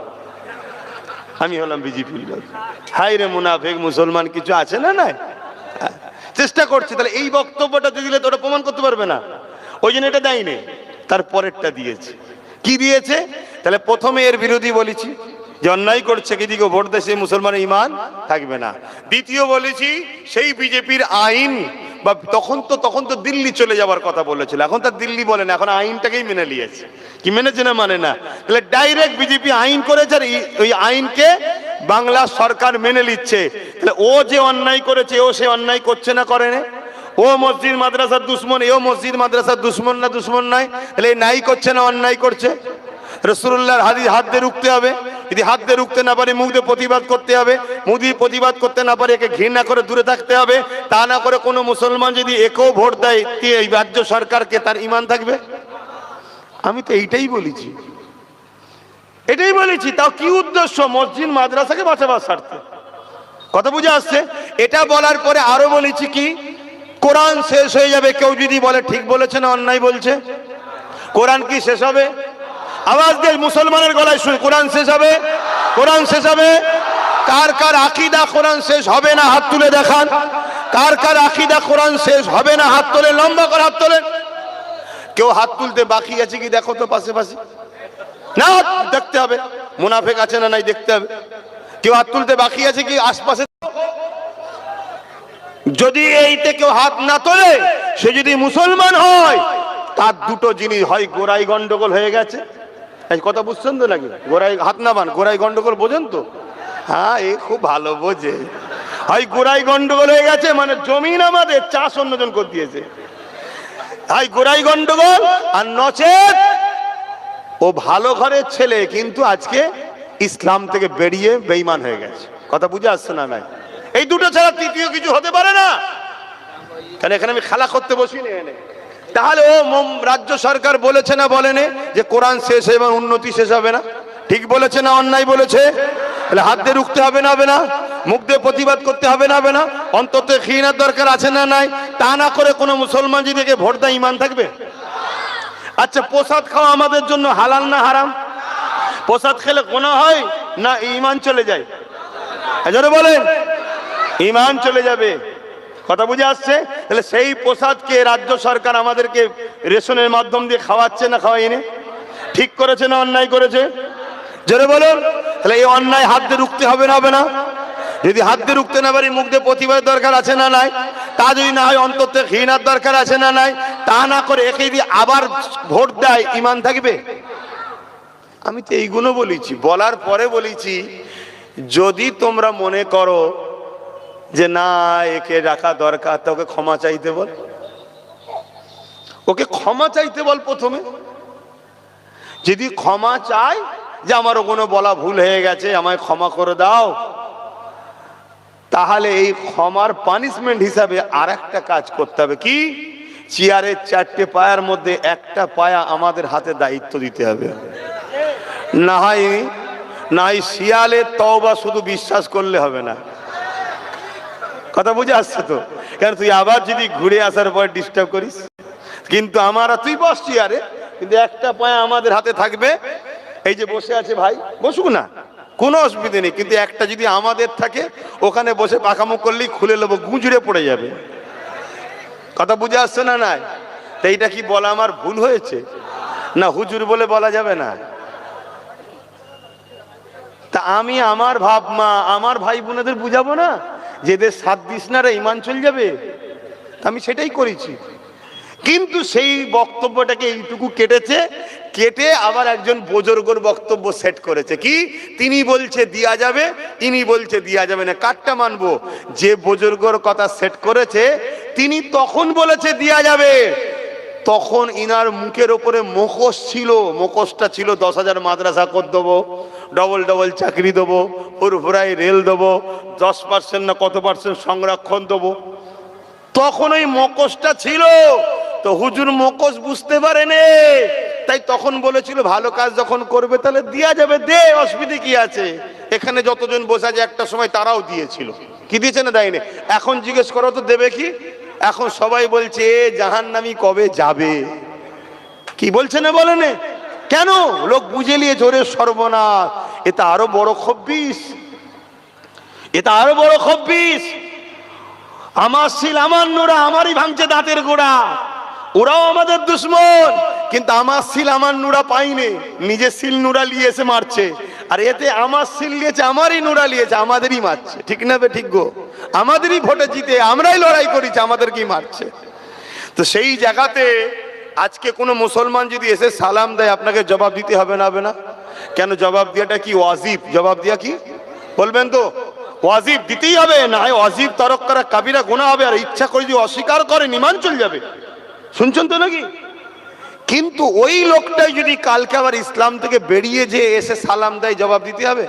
আমি হলাম বিজেপির লোক। হাই রে মুনাফিক মুসলমান কিছু আছে না? নাই, চেষ্টা করছে। তাহলে এই বক্তব্যটা দিলে তো ওটা প্রমাণ করতে পারবে না, ওই জন্য এটা দেয়নি। তারপরেরটা দিয়েছে। কি দিয়েছে? তাহলে প্রথমে এর বিরোধী বলেছি যে অন্যায় করছে, কিদিকে ভোট দেয়, সেই মুসলমানের ঈমান থাকবে না। দ্বিতীয় বলেছি, সেই বিজেপির আইন, বা তখন তো দিল্লি চলে যাওয়ার কথা বলেছিল, এখন তার দিল্লি বলে না, এখন আইনটাকেই মেনে নিয়েছে। কি মেনেছে না মানে না? তাহলে ডাইরেক্ট বিজেপি আইন করেছে, আর ওই আইনকে বাংলা সরকার মেনে নিচ্ছে। তাহলে ও যে অন্যায় করেছে, ও সে অন্যায় করছে না, করে না? ও মসজিদ মাদ্রাসার দুশ্মন, এও মসজিদ মাদ্রাসার দুশ্মন না? দুশ্মন নয়? তাহলে নাই করছে না অন্যায় করছে? রাসূলুল্লাহর হাদিস, হাত দিয়ে রুখতে হবে। যদি হাত দিয়ে রুখতে না পারে, মুখ দিয়ে প্রতিবাদ করতে হবে। মুখ দিয়ে প্রতিবাদ করতে না পারে, একে ঘৃণা করে দূরে থাকতে হবে। তা না করে কোনো মুসলমান যদি একেও ভোট দেয় এই রাজ্য সরকারকে, তার ঈমান থাকবে? আমি তো এইটাই বলেছি, এটাই বলেছি। তাও কি উদ্দেশ্য? মসজিদ মাদ্রাসাকে বাঁচাবার স্বার্থে। কথা বুঝে আসছে? এটা বলার পরে আরো বলেছি কি, কোরআন শেষ হয়ে যাবে কেউ যদি বলে ঠিক বলেছে না অন্যায় বলছে। কোরআন কি শেষ হবে? আওয়াজ দিয়ে মুসলমানের গলায় শুনি, কোরআন শেষ হবে? কোরআন শেষ হবে? কার কার আকীদা কোরআন শেষ হবে না হাত তুলে দেখান। কার কার আকীদা কোরআন শেষ হবে না হাত তোলে, লম্বা করে হাত তোলেন। কেউ হাত তুলতে বাকি আছে কি দেখো তো পাশে পাশে, না দেখতে হবে মুনাফিক আছে না নাই দেখতে হবে। কেউ হাত তুলতে বাকি আছে কি আশপাশে? যদি এইতে কেউ হাত না তোলে সে যদি মুসলমান হয়, তার দুটো জিনিস হয়, গোড়াই গন্ডগোল হয়ে গেছে। এই কথা বুঝছেন তো নাকি? গোড়াই হাত না বান, গোড়াই গন্ডগোল বোঝেন তো? হ্যাঁ, এ খুব ভালো বোঝে। হয় গোড়াই গন্ডগোল হয়ে গেছে মানে জমিন আমাদের, চাষ অন্যজন করে দিয়েছে। হয় গোড়াই গন্ডগোল, আর নচেত ও ভালো ঘরের ছেলে কিন্তু আজকে ইসলাম থেকে বেরিয়ে বেঈমান হয়ে গেছে। কথা বুঝে আসছে না? নাই, এই দুটো ছাড়া তৃতীয় কিছু হতে পারে না। কারণ এখানে আমি খেলা করতে বসিনি এনে। তাহলে ও রাজ্য সরকার বলেছে না বলেনি যে কোরআন শেষ এবং উন্নতি শেষ হবে না? ঠিক বলেছে না অন্যায় বলেছে? তাহলে হাত দিয়ে রুখতে হবে না হবে না? মুখ দিয়ে প্রতিবাদ করতে হবে না হবে না? অন্তত খিয়ানাত দরকার আছে না নাই? তা না করে কোনো মুসলমান যদি ভোট দেয় ঈমান থাকবে? আচ্ছা, প্রসাদ খাওয়া আমাদের জন্য হালাল না হারাম? প্রসাদ খেলে গুনাহ হয় না ঈমান চলে যায়? এজন্য বলেন ঈমান চলে যাবে। কথা বুঝে আসছে? তাহলে সেই প্রসাদকে রাজ্য সরকার আমাদেরকে রেশনের মাধ্যম দিয়ে খাওয়াচ্ছে না খাওয়াইনি? ঠিক করেছে না অন্যায় করেছে? জোরে বলুন। তাহলে এই অন্যায় হাত দিয়ে রুখতে হবে না হবে না? যদি হাত দিয়ে রুখতে না পারি মুখ দিয়ে প্রতিবাদ দরকার আছে না নাই? তা যদি না হয় অন্তত ঘৃণার দরকার আছে না নাই? তা না করে একে যদি আবার ভোট দেয় ঈমান থাকবে? আমি তো এইগুলো বলেছি, বলার পরে বলেছি যদি তোমরা মনে করো যে না একে রাখা দরকার, তা ওকে ক্ষমা চাইতে বল। ওকে ক্ষমা চাইতে বল প্রথমে। যদি ক্ষমা চাই যে আমারও কোনো বলা ভুল হয়ে গেছে, আমায় ক্ষমা করে দাও, তাহলে এই ক্ষমার পানিশমেন্ট হিসাবে আর একটা কাজ করতে হবে। কি? চেয়ারের চারটে পায়ার মধ্যে একটা পায়া আমাদের হাতে দায়িত্ব দিতে হবে। না হয় শিয়ালের তওবা শুধু বিশ্বাস করলে হবে না। কথা বুঝে আসছে তো? কারণ তুই আবার যদি ঘুরে আসার পর ডিস্টার্ব করিস, কিন্তু তুই বস চেয়ারে, কিন্তু একটা পায়া আমাদের হাতে থাকবে। এই যে বসে আছে ভাই, বসুক না, কোনো অসুবিধা নেই, কিন্তু একটা যদি আমাদের থাকে, ওখানে বসে পাকামুখ করলেই খুলে নেবো, গুঁজরে পড়ে যাবে। কথা বুঝে আসছে না? নাই তো এইটা কি বলা আমার ভুল হয়েছে? না হুজুর বলে বলা যাবে না? তা আমি আমার আমার ভাই বোনেদের বুঝাবো না যে এদের সাত দিস না রে ঈমান চলে যাবে? আমি সেটাই করেছি। কিন্তু সেই বক্তব্যটাকে এইটুকু কেটে আবার একজন বুজুর্গর বক্তব্য সেট করেছে। কি? তিনি বলছে দিয়া যাবে, ইনি বলছে দিয়া যাবে না। কারটা মানবো? যে বুজুর্গর কথা সেট করেছে তিনি তখন বলেছে দিয়া যাবে, তখন ইনার মুখের ওপরে মুখোশ ছিল। মুখোশটা ছিল 10,000 মাদ্রাসা করে দেবো, ডবল ডবল চাকরি দেবো, ফুরফুরাই রেল দেবো, 10% না কত % সংরক্ষণ দেবো। তখন ওই মুখোশটা ছিল। তো হুজুর মুখোশ বুঝতে পারেনি, তাই তখন বলেছিল ভালো কাজ যখন করবে তাহলে দিয়া যাবে, দে, অসুবিধা কি আছে? এখানে যতজন বসে আছে একটা সময় তারাও দিয়েছিল। কি দিয়েছে না দেয়নি? এখন জিজ্ঞেস করো তো দেবে কি? এখন সবাই বলছে জাহান্নামী কবে যাবে। কি বলছে না বলেন? কেন? লোক বুঝে নিয়ে জোরে সর্বনাশ, এটা আরো বড় খব্বিস, এটা আরো বড় খব্বিস। আমার সিল আমার নোরা আমারই ভাঙছে দাঁতের গোড়া, ওরাও আমাদের দুশ্মন, কিন্তু আমার সিল আমার নুরা পাইনি, নিজের সিল নুরা নিয়ে এসে মারছে। আর এতে আমার সিল নিয়েছে, আমারই নুরা নিয়েছে, আমাদেরই মারছে। ঠিক না বে ঠিক গো? আমাদেরই ভোটে জিতে আমরাই লড়াই করেছি, আমাদেরকেই মারছে। তো সেই জায়গাতে আজকে কোনো মুসলমান যদি এসে সালাম দেয় আপনাকে জবাব দিতে হবে না হবে না? কেন? জবাব দেওয়াটা কি ওয়াজিব? জবাব দেওয়া কি বলবেন তো? ওয়াজিব দিতেই হবে, না হয় ওয়াজিব তরক করা কাবিরা গুনাহ হবে। আর ইচ্ছা করে যদি অস্বীকার করে ঈমান চলে যাবে। শুনছেন তো নাকি? কিন্তু ওই লোকটাই যদি কালকে আবার ইসলাম থেকে বেরিয়ে যে এসে সালাম দেয়, জবাব দিতে হবে?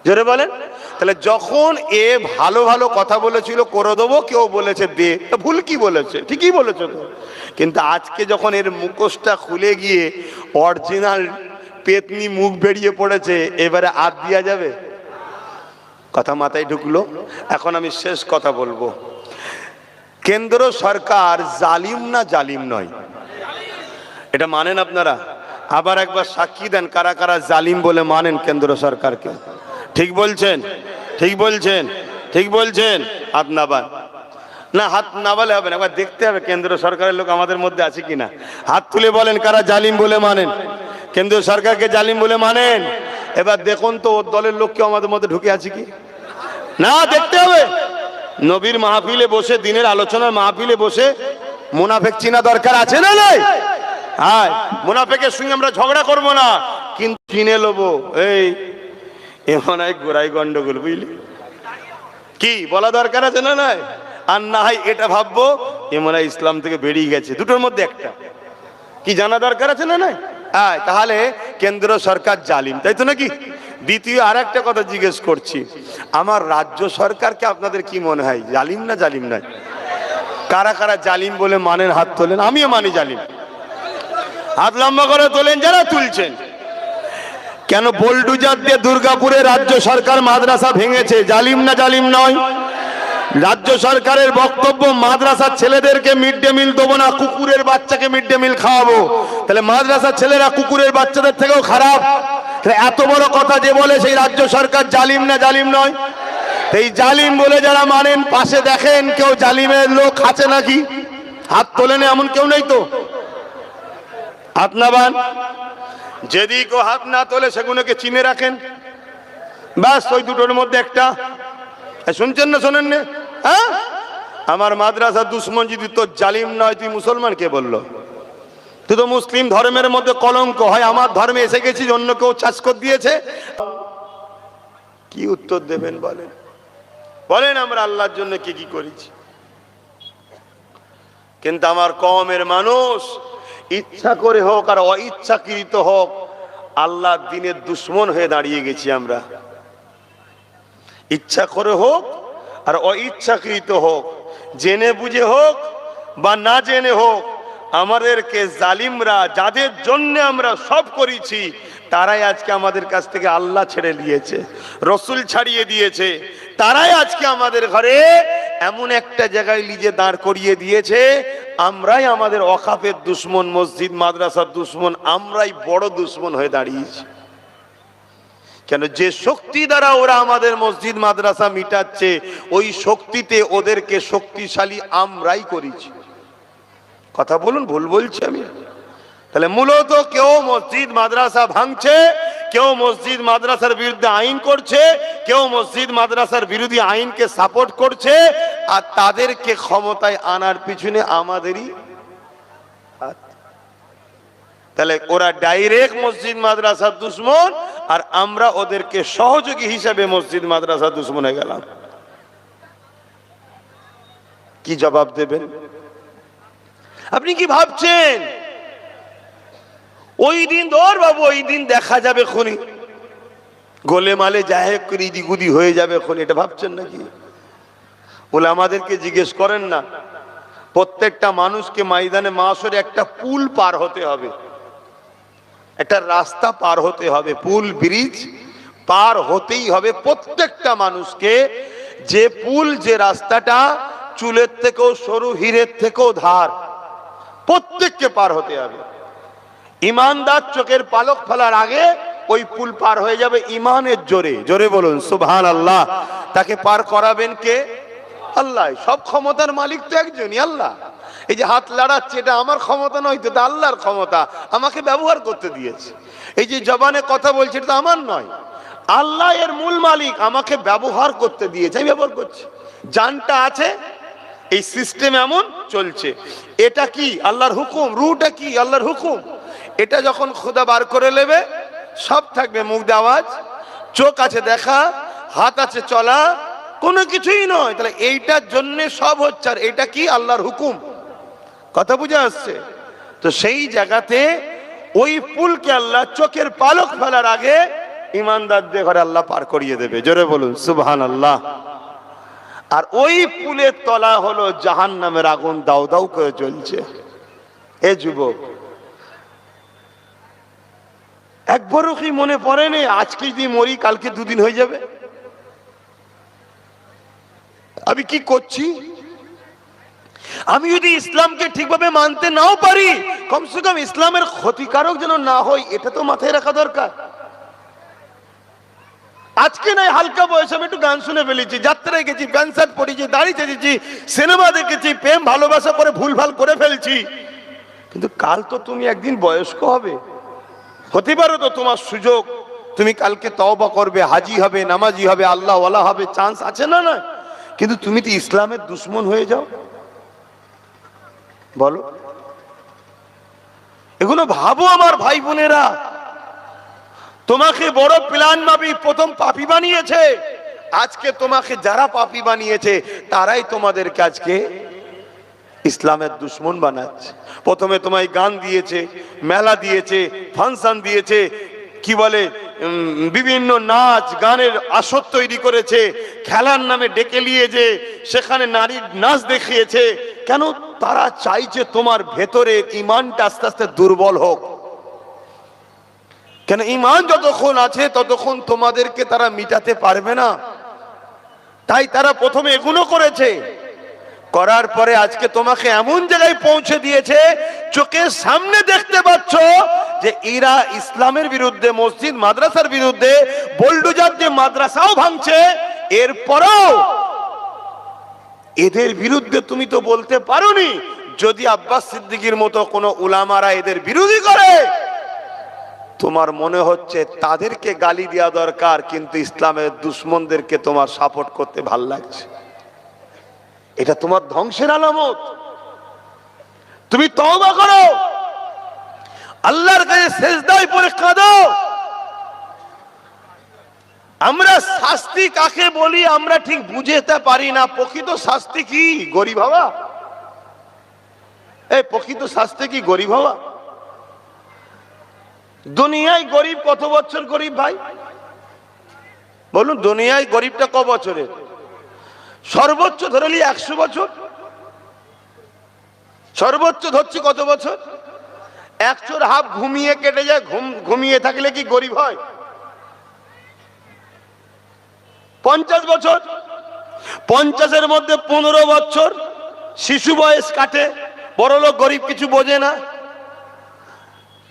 জোরে বলেন। তাহলে যখন এ ভালো ভালো কথা বলেছিল করে দেবো, কেউ বলেছে দে, ভুল কি বলেছে? ঠিকই বলেছে তো। কিন্তু আজকে যখন এর মুখোশটা খুলে গিয়ে অরিজিনাল পেতনি মুখ বেরিয়ে পড়েছে, এবারে আর দিয়া যাবে? কথা মাথায় ঢুকলো? এখন আমি শেষ কথা বলবো। কেন্দ্র সরকার জালিম না জালিম নয়, এটা মানেন আপনারা? আবার একবার সাক্ষী দেন কারা কারা জালিম বলে মানেন কেন্দ্র সরকারকে। ঠিক বলছেন? ঠিক বলছেন? ঠিক বলছেন? আপনার না, হাত না বলে হবে না, একবার দেখতে হবে কেন্দ্র সরকারের লোক আমাদের মধ্যে আছে কিনা। হাত তুলে বলেন কারা জালিম বলে মানেন, কেন্দ্রীয় সরকারকে জালিম বলে মানেন। এবার দেখুন তো ওর দলের লোক কেউ আমাদের মধ্যে ঢুকে আছে কি না, দেখতে হবে। নবীর মাহফিলে বসে, দিনের আলোচনার মাহফিলে বসে মুনাফেক চিনা দরকার আছে না নাই? হ্যাঁ, মুনাফেকের সঙ্গে আমরা ঝগড়া করব না, কিন্তু চিনে নেবো এই এমন এক গোড়াই গন্ডগোল, বুঝলি কি বলা দরকার আছে না নাই? আর না হয় এটা ভাববো এমন ইসলাম থেকে বেরিয়ে গেছে, দুটোর মধ্যে একটা কি জানা দরকার আছে না নাই? হ্যাঁ, তাহলে কেন্দ্র সরকার জালিম, তাই তো নাকি? দ্বিতীয় আর একটা কথা জিজ্ঞেস করছি, আমার রাজ্য সরকারকে আপনাদের কি মনে হয় জালিম না জালিম নয়? কারা কারা জালিম বলে মানেন হাত তোলেন। আমিও মানি জালিম, হাত লম্বা করে তোলেন যারা তুলছেন। কেন বোলডুজার দিয়ে দুর্গাপুরে রাজ্য সরকার মাদ্রাসা ভেঙেছে, জালিম না জালিম নয়? রাজ্য সরকারের বক্তব্য মাদ্রাসার ছেলেদেরকে মিড ডে মিল দেবো না, কুকুরের বাচ্চাকে মিড ডে মিল খাওয়াবো। তাহলে মাদ্রাসার ছেলেরা কুকুরের বাচ্চাদের থেকেও খারাপ। এত বড় কথা যে বলে সেই রাজ্য সরকার জালিম না জালিম নয়? এই জালিম বলে যারা মানেন পাশে দেখেন কেউ জালিমের লোক আছে নাকি? হাত তোলেন এমন কেউ নেই তো? হাত না বান, যেদিকে হাত না তোলে সেগুলোকে চিনে রাখেন, ব্যাস ওই দুটোর মধ্যে একটা। শুনছেন না শোনেন না? হ্যাঁ, আমার মাদ্রাসা দুশ্মন যদি তোর জালিম নয় তুই মুসলমান কে বললো? তুই তো মুসলিম ধর্মের মধ্যে কলঙ্ক। হয় আমার ধর্মে এসে গেছিস, অন্য কেউ চাষ করে দিয়েছে, কি উত্তর দেবেন বলেন? বলেন আমরা আল্লাহর জন্য কি কি করেছি? কিন্তু আমার কওমের মানুষ ইচ্ছা করে হোক আর অইচ্ছাকৃত হোক আল্লাহর দ্বীনের দুশ্মন হয়ে দাঁড়িয়ে গেছি আমরা। ইচ্ছা করে হোক আর অইচ্ছাকৃত হোক, জেনে বুঝে হোক বা না জেনে হোক, আমাদেরকে জালিমরা যাদের জন্য আমরা সব করেছি তারাই আজকে আমাদের কাছ থেকে আল্লাহ ছেড়ে দিয়েছে, রসুল ছাড়িয়ে দিয়েছে। তারাই আজকে আমাদের ঘরে এমন একটা জায়গায় লিজে দাঁড় করিয়ে দিয়েছে, আমরাই আমাদের ওয়াকাফের দুশ্মন, মসজিদ মাদ্রাসার দুশ্মন, আমরাই বড় দুশ্মন হয়ে দাঁড়িয়েছি। কেন? যে শক্তি দ্বারা ওরা আমাদের মসজিদ মাদ্রাসা মিটাচ্ছে, ওই শক্তিতে ওদেরকে শক্তিশালী আমরাই করেছি। কথা বলুন, ভুল বলছি আমি? তাহলে মূলত কেউ মসজিদ মাদ্রাসা ভাঙছে, কেউ মসজিদ মাদ্রাসার বিরুদ্ধে আইন করছে, কেউ মসজিদ মাদ্রাসার বিরোধী আইনকে সাপোর্ট করছে, আর তাদেরকে ক্ষমতায় আনার পিছনে আমাদেরই হাত। তাহলে ওরা ডাইরেক্ট মসজিদ মাদ্রাসার দুশ্মন, আর আমরা ওদেরকে সহযোগী হিসাবে মসজিদ মাদ্রাসার দুশ্মন হয়ে গেলাম। কি জবাব দেবেন? আপনি কি ভাবছেন ওই দিন ধর বাবু, ওই দিন দেখা যাবে খনি গোলে মালে যায় করে দিগুদি হয়ে যাবে খনি, এটা ভাবছেন নাকি? বলে আমাদেরকে জিজ্ঞেস করেন না, প্রত্যেকটা মানুষকে ময়দানে মাশরে একটা পুল পার হতে হবে, একটা রাস্তা পার হতে হবে, পুল ব্রিজ পার হতেই হবে প্রত্যেকটা মানুষকে। যে পুল, যে রাস্তাটা চুলের থেকেও সরু, হীরের থেকেও ধার, প্রত্যেককে পার হতে হবে। ইমানদার চোখের পালক ফেলার আগে ওই পুল পার হয়ে যাবে ইমানের জোরে। জোরে বলুন সুবহানাল্লাহ। তাকে পার করাবেন কে? আল্লাহ। সব ক্ষমতার মালিক তো একজনই, আল্লাহ। এই যে হাত লাড়াচ্ছে, এটা আমার ক্ষমতা নয়, তো আল্লাহর ক্ষমতা, আমাকে ব্যবহার করতে দিয়েছে। এই যে জবানে কথা বলছে, এটা আমার নয়, আল্লাহ এর মূল মালিক, আমাকে ব্যবহার করতে দিয়েছে, আমি ব্যবহার করছি। জানটা আছে, এই সিস্টেম এমন চলছে। এটা কি? আল্লাহর হুকুম। রুটা কি? আল্লাহর হুকুম। এটা যখন খোদা বার করে নেবে, সব থাকবে, মুখ দিয়ে আওয়াজ, চোখ আছে দেখা, হাত আছে চলা, কোনো কিছুই নয়। তাহলে এইটার জন্য সব হচ্ছে, আর এটা কি? আল্লাহর হুকুম। কথা বুঝে আসছে তো? সেই জায়গাতে ওই পুলকে আল্লাহ চোখের পালক ফেলার আগে ইমানদারদের ঘরে আল্লাহ পার করিয়ে দেবে। জোরে বলুন সুবহানাল্লাহ। আর ওই পুলের তলা হলো জাহান্নামের আগুন, দাউ দাউ করে জ্বলছে। এ যুবক, একবারও কি মনে পড়ে নে আজকে যদি মরি কালকে দুদিন হয়ে যাবে? আমি কি করছি? আমি যদি ইসলামকে ঠিকভাবে মানতে নাও পারি, কমসে কম ইসলামের ক্ষতিকারক যেন না হয়, এটা তো মাথায় রাখা দরকার। আজকে নাই হালকা বয়সে আমি একটু গান শুনে ফেলেছি, যাত্রায় গেছি, প্যান্ট শার্ট পরেছি, দাড়ি চেঁচেছি, সিনেমা দেখেছি, প্রেম ভালোবাসা করে ভুলভাল করে ফেলছি, কিন্তু কাল তো তুমি একদিন বয়স্ক হবে, হতে পারো তো তোমার সুযোগ, তুমি কালকে তওবা করবে, হাজি হবে, নামাজি হবে, আল্লাহ ওয়ালা হবে, চান্স আছে না? না, কিন্তু তুমি তো ইসলামের দুশ্মন হয়ে যাও। বলো, এগুলো ভাবো আমার ভাই বোনেরা। তোমাকে বড় প্ল্যান ভাবি প্রথম পাপী বানিয়েছে, আজকে তোমাকে যারা পাপী বানিয়েছে তারাই তোমাদেরকে আজকে ইসলামের দুশ্মন বানাচ্ছে। প্রথমে তোমায় গান দিয়েছে, মেলা দিয়েছে, ফাংশন দিয়েছে, কি বলে বিভিন্ন নাচ গানের আসর তৈরি করেছে, খেলার নামে ডেকে নিয়ে যে সেখানে নারীর নাচ দেখিয়েছে। কেন? তারা চাইছে তোমার ভেতরে ঈমানটা আস্তে আস্তে দুর্বল হোক। কেন? ঈমান যতক্ষণ আছে ততক্ষণ তোমাদেরকে তারা মিটাতে পারবে না, তাই তারা প্রথমে এগুলো করেছে। করার পরে আজকে তোমাকে এমন জায়গায় পৌঁছে দিয়েছে, চোখের সামনে দেখতে পাচ্ছ যে এরা ইসলামের বিরুদ্ধে, মসজিদ মাদ্রাসার বিরুদ্ধে, বোল্ডোজার যে মাদ্রাসাও ভাঙছে, এরপরও এদের বিরুদ্ধে তুমি তো বলতে পারোনি। যদি আব্বাস সিদ্দিকীর মতো কোন উলামারা এদের বিরোধী করে, তোমার মনে হচ্ছে তাদেরকে গালি দেওয়া দরকার, কিন্তু ইসলামের দুশ্মনদেরকে তোমার সাপোর্ট করতে ভাল লাগছে। এটা তোমার ধ্বংসের আলামত। তুমি তওবা করো, আল্লাহর কাছে সিজদায় পড়ে কাঁদো। আমরা শাস্তি কাকে বলি আমরা ঠিক বুঝতে পারি না। প্রকৃত শাস্তি কি? গরিব হওয়া? এই প্রকৃত শাস্তি কি গরিব হওয়া? দুনিয়ায় গরিব কত বছর গরিব ভাই বলুন? দুনিয়ায় গরিবটা ক বছরের? সর্বোচ্চ ধরলি 100 বছর, সর্বোচ্চ ধরছি কত বছর? 100 হাফ ঘুমিয়ে কেটে যায়। ঘুমিয়ে থাকলে কি গরিব হয়? 50 বছর, 50-এর মধ্যে 15 বছর শিশু বয়স কাটে। বড় লোক গরিব কিছু বোঝে না,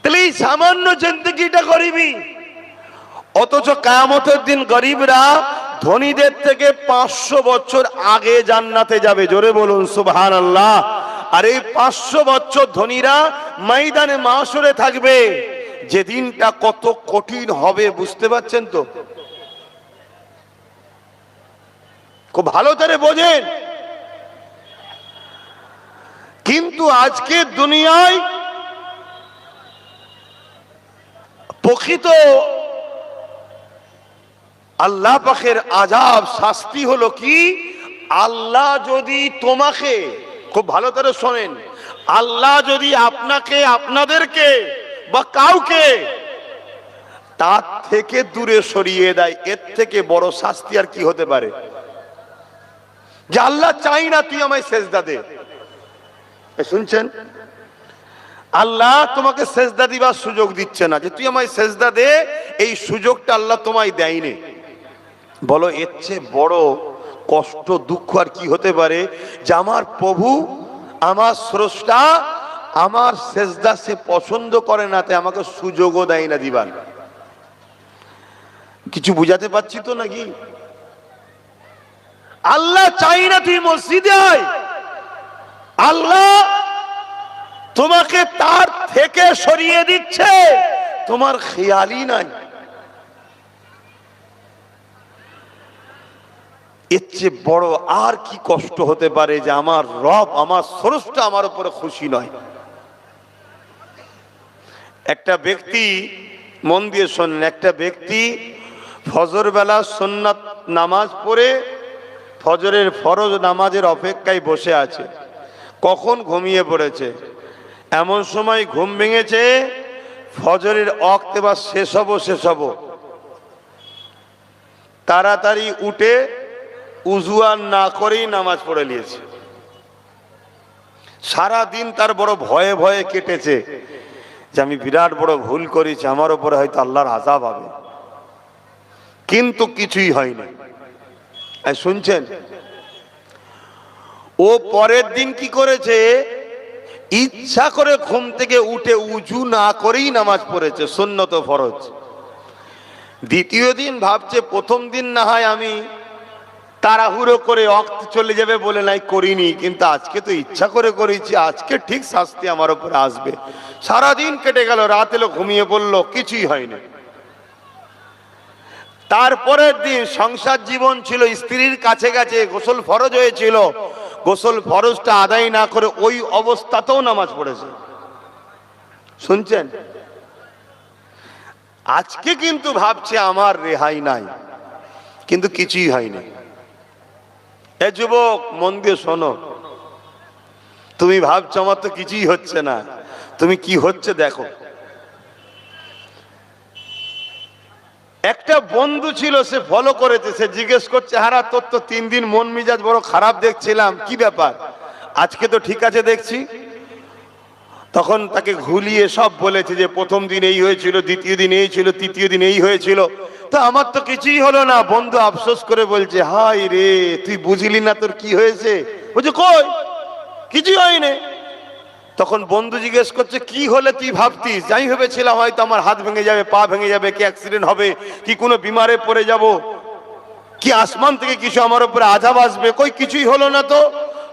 তাহলে এই সামান্য জিন্দেগিটা গরিবই। অথচ কিয়ামতের দিন গরিবরা ধনীদের থেকে 500 বছর আগে জান্নাতে যাবে। জোরে বলুন সুবহানাল্লাহ। আর এই 500 বছর ধনীরা ময়দানে মাশরে থাকবে। যে দিনটা কত কঠিন হবে বুঝতে পারছেন তো? খুব ভালো করে বোঝেন। কিন্তু আজকে দুনিয়ায় প্রকৃত আল্লাহ পাকের আযাব শাস্তি হলো কি? আল্লাহ যদি তোমাকে, খুব ভালো করে শোনেন, আল্লাহ যদি আপনাকে, আপনাদেরকে বা কাউকে তার থেকে দূরে সরিয়ে দেয়, এর থেকে বড় শাস্তি আর কি হতে পারে? যে আল্লাহ চাই না তুই আমায় সেজদা দে। শুনছেন? আল্লাহ তোমাকে সেজদা দিবার সুযোগ দিচ্ছে না, যে তুই আমায় সেজদা দে, এই সুযোগটা আল্লাহ তোমায় দেয়নি। বলো এর চেয়ে বড় কষ্ট দুঃখ আর কি হতে পারে? যে আমার প্রভু, আমার স্রষ্টা আমার সেজদা সে পছন্দ করে না, তাই আমাকে সুযোগও দেয় না দিবার। কিছু বুঝাতে পারছি তো নাকি? আল্লাহ চাই না তুই মসজিদে আয়, আল্লাহ তোমাকে তার থেকে সরিয়ে দিচ্ছে, তোমার খেয়ালই নাই। এর চেয়ে বড় আর কি কষ্ট হতে পারে যে আমার রব, আমার স্রষ্টা আমার উপরে খুশি নয়। একটা ব্যক্তি, মন দিয়ে শোনেন, একটা ব্যক্তি ফজর বেলা সুন্নাত নামাজ পড়ে ফজরের ফরজ নামাজের অপেক্ষায় বসে আছে, কখন ঘুমিয়ে পড়েছে। এমন সময় ঘুম ভেঙেছে, ফজরের ওয়াক্ত এবার শেষ হব, তাড়াতাড়ি উঠে উযু আর না করেই নামাজ পড়ে নিয়েছে। সারা দিন তার বড় ভয়ে ভয়ে কেটেছে যে আমি বিরাট বড় ভুল করেছি, আমার উপরে হয়তো আল্লাহর আযাব হবে, কিন্তু কিছুই হয়নি। শুনছেন? ও পরের দিন কি করেছে? ইচ্ছা করে ঘুম থেকে উঠে উযু না করেই নামাজ পড়েছে, সুন্নত ফরজ। দ্বিতীয় দিন ভাবছে প্রথম দিন না হয় আমি তাড়াহুড়ো করে অক্ত চলে যাবে বলে নাই করিনি, কিন্তু আজকে তো ইচ্ছা করে করেছি, আজকে ঠিক শাস্তি আমার উপরে আসবে। সারাদিন কেটে গেল, রাত এলো, ঘুমিয়ে পড়লো, কিছুই হয়নি। তারপরের দিন সংসার জীবন ছিল, স্ত্রীর কাছে কাছে গোসল ফরজ হয়েছিল, গোসল ফরজটা আদায় না করে ওই অবস্থাতেও নামাজ পড়েছে। শুনছেন? আজকে কিন্তু ভাবছে আমার রেহাই নাই, কিন্তু কিছুই হয়নি। এ যুবক, মন দিয়ে শোনো, তুমি ভাবছো আমার তো কিছুই হচ্ছে না, তুমি কি হচ্ছে দেখো। একটা বন্ধু ছিল, সে ফলো করেছে, সে জিজ্ঞেস করছে, হারা তোর তো 3 দিন মন মিজাজ বড় খারাপ দেখছিলাম, কি ব্যাপার? আজকে তো ঠিক আছে দেখছি। তখন তাকে ঘুলিয়ে সব বলেছে যে প্রথম দিন এই হয়েছিল, দ্বিতীয় দিন এই ছিল, তৃতীয় দিন এই হয়েছিল, তো আমার তো কিছুই হলো না। বন্ধু আফসোস করে বলছে, হাই রে, তুই বুঝলি না তোর কি হয়েছে? বলছে, কই কিছুই হয়নি। তখন বন্ধু জিজ্ঞেস করছে, কি হলে তুই ভাবতিস? যাই ভেবেছিলাম হয়তো আমার হাত ভেঙে যাবে, পা ভেঙে যাবে, কি অ্যাক্সিডেন্ট হবে, কি কোনো বিমারে পড়ে যাব, কি আসমান থেকে কিছু আমার উপরে আযাব আসবে, কই কিছুই হলো না তো।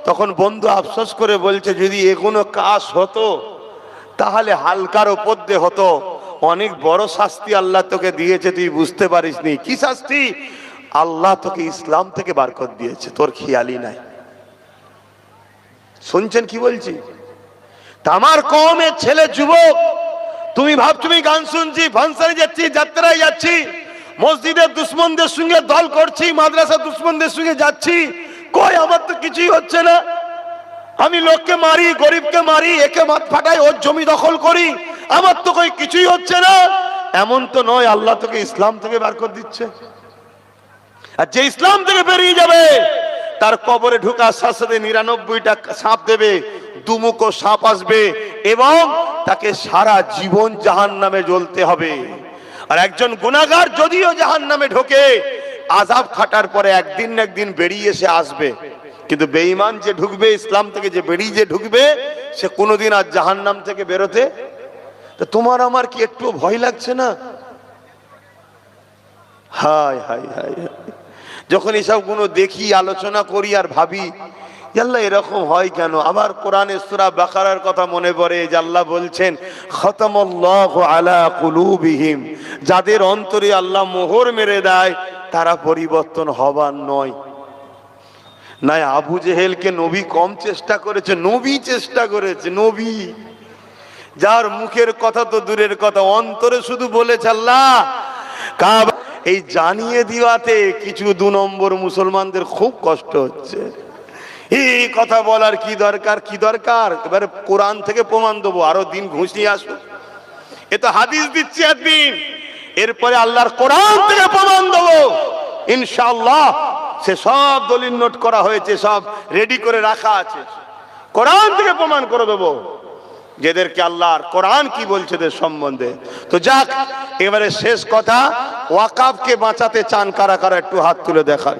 তখন বন্ধু আফসোস করে বলছে, যদি এগুলো কাজ হতো তাহলে হালকার উপর দিয়ে হতো, অনেক বড় শাস্তি আল্লাহ তোকে দিয়েছে, তুই বুঝতে পারিসনি। কি শাস্তি? আল্লাহ তোকে ইসলাম থেকে বার করে দিয়েছে, তোর খেয়ালই নাই। শুনছেন কি বলছি? আমার কওমের ছেলে, যুবক, তুমি ভাবছো আমি গান শুনছি, ফাংশনে যাচ্ছি, যাত্রায় যাচ্ছি, মসজিদের দুশ্মনদের সঙ্গে দল করছি, মাদ্রাসা দুশ্মনদের সঙ্গে যাচ্ছি, কই আমার তো কিছুই হচ্ছে না। আমি লোককে মারি, গরিবকে মারি, একে মাথ ফাটাই, ওর জমি দখল করি, আমার তো কই কিছুই হচ্ছে না। এমন তো নয়, আল্লাহ তোকে ইসলাম থেকে বার করে দিচ্ছে। আর যে ইসলাম থেকে বেরিয়ে যাবে, তার কবরে ঢোকার সাথে সাথে 99টা সাপ দেবে, দুমুখো সাপ আসবে, এবং তাকে সারা জীবন জাহান্নামে জ্বলতে হবে। আর একজন গুনাহগার যদিও জাহান্নামে ঢোকে, আযাব খাটার পরে একদিন না একদিন বেরিয়ে এসে আসবে, কিন্তু বেঈমান যে ঢুকবে, ইসলাম থেকে যে বেরিয়ে যে ঢুকবে, সে কোনোদিন আর জাহান্নাম থেকে বেরোতে। তো তোমার আমার কি একটু ভয় লাগছে না? হায় হায় হায়, যখন এসব গুলো দেখি, আলোচনা করি আর ভাবি, আল্লাহ এরকম হয় কেন? আবার কোরআনে সূরা বাকারার কথা মনে পড়ে, যে আল্লাহ বলছেন, খতামাল্লাহু আলা কুলুবিহিম, যাদের অন্তরে আল্লাহ মোহর মেরে দেয়, তারা পরিবর্তন হবার নয়। নাই আবু জেহেলকে নবী কম চেষ্টা করেছে, নবী চেষ্টা করেছে। নবী, যার মুখের কথা তো দূরের কথা, অন্তরে শুধু বলেছে আল্লাহ কাবা। এই জানিয়ে দিওয়াতে কিছু 2 নম্বর মুসলমানদের খুব কষ্ট হচ্ছে। এই কথা বলার কি দরকার? কি দরকার? এবারে কোরআন থেকে প্রমাণ দেবো, আরো দিন ঘুষিয়ে আসো। এ তো হাদিস দিচ্ছি একদিন, এরপরে আল্লাহর কোরআন থেকে প্রমাণ দেবো ইনশাআল্লাহ। সে সব দলিল নোট করা হয়েছে, সব রেডি করে রাখা আছে, কোরআন থেকে প্রমাণ করে দেবো যেদেরকে আল্লাহর কোরআন কি বলছে এদের সম্বন্ধে। তো যাক, এবারে শেষ কথা, ওয়াকাফকে বাঁচাতে চান কারা কারা একটু হাত তুলে দেখান।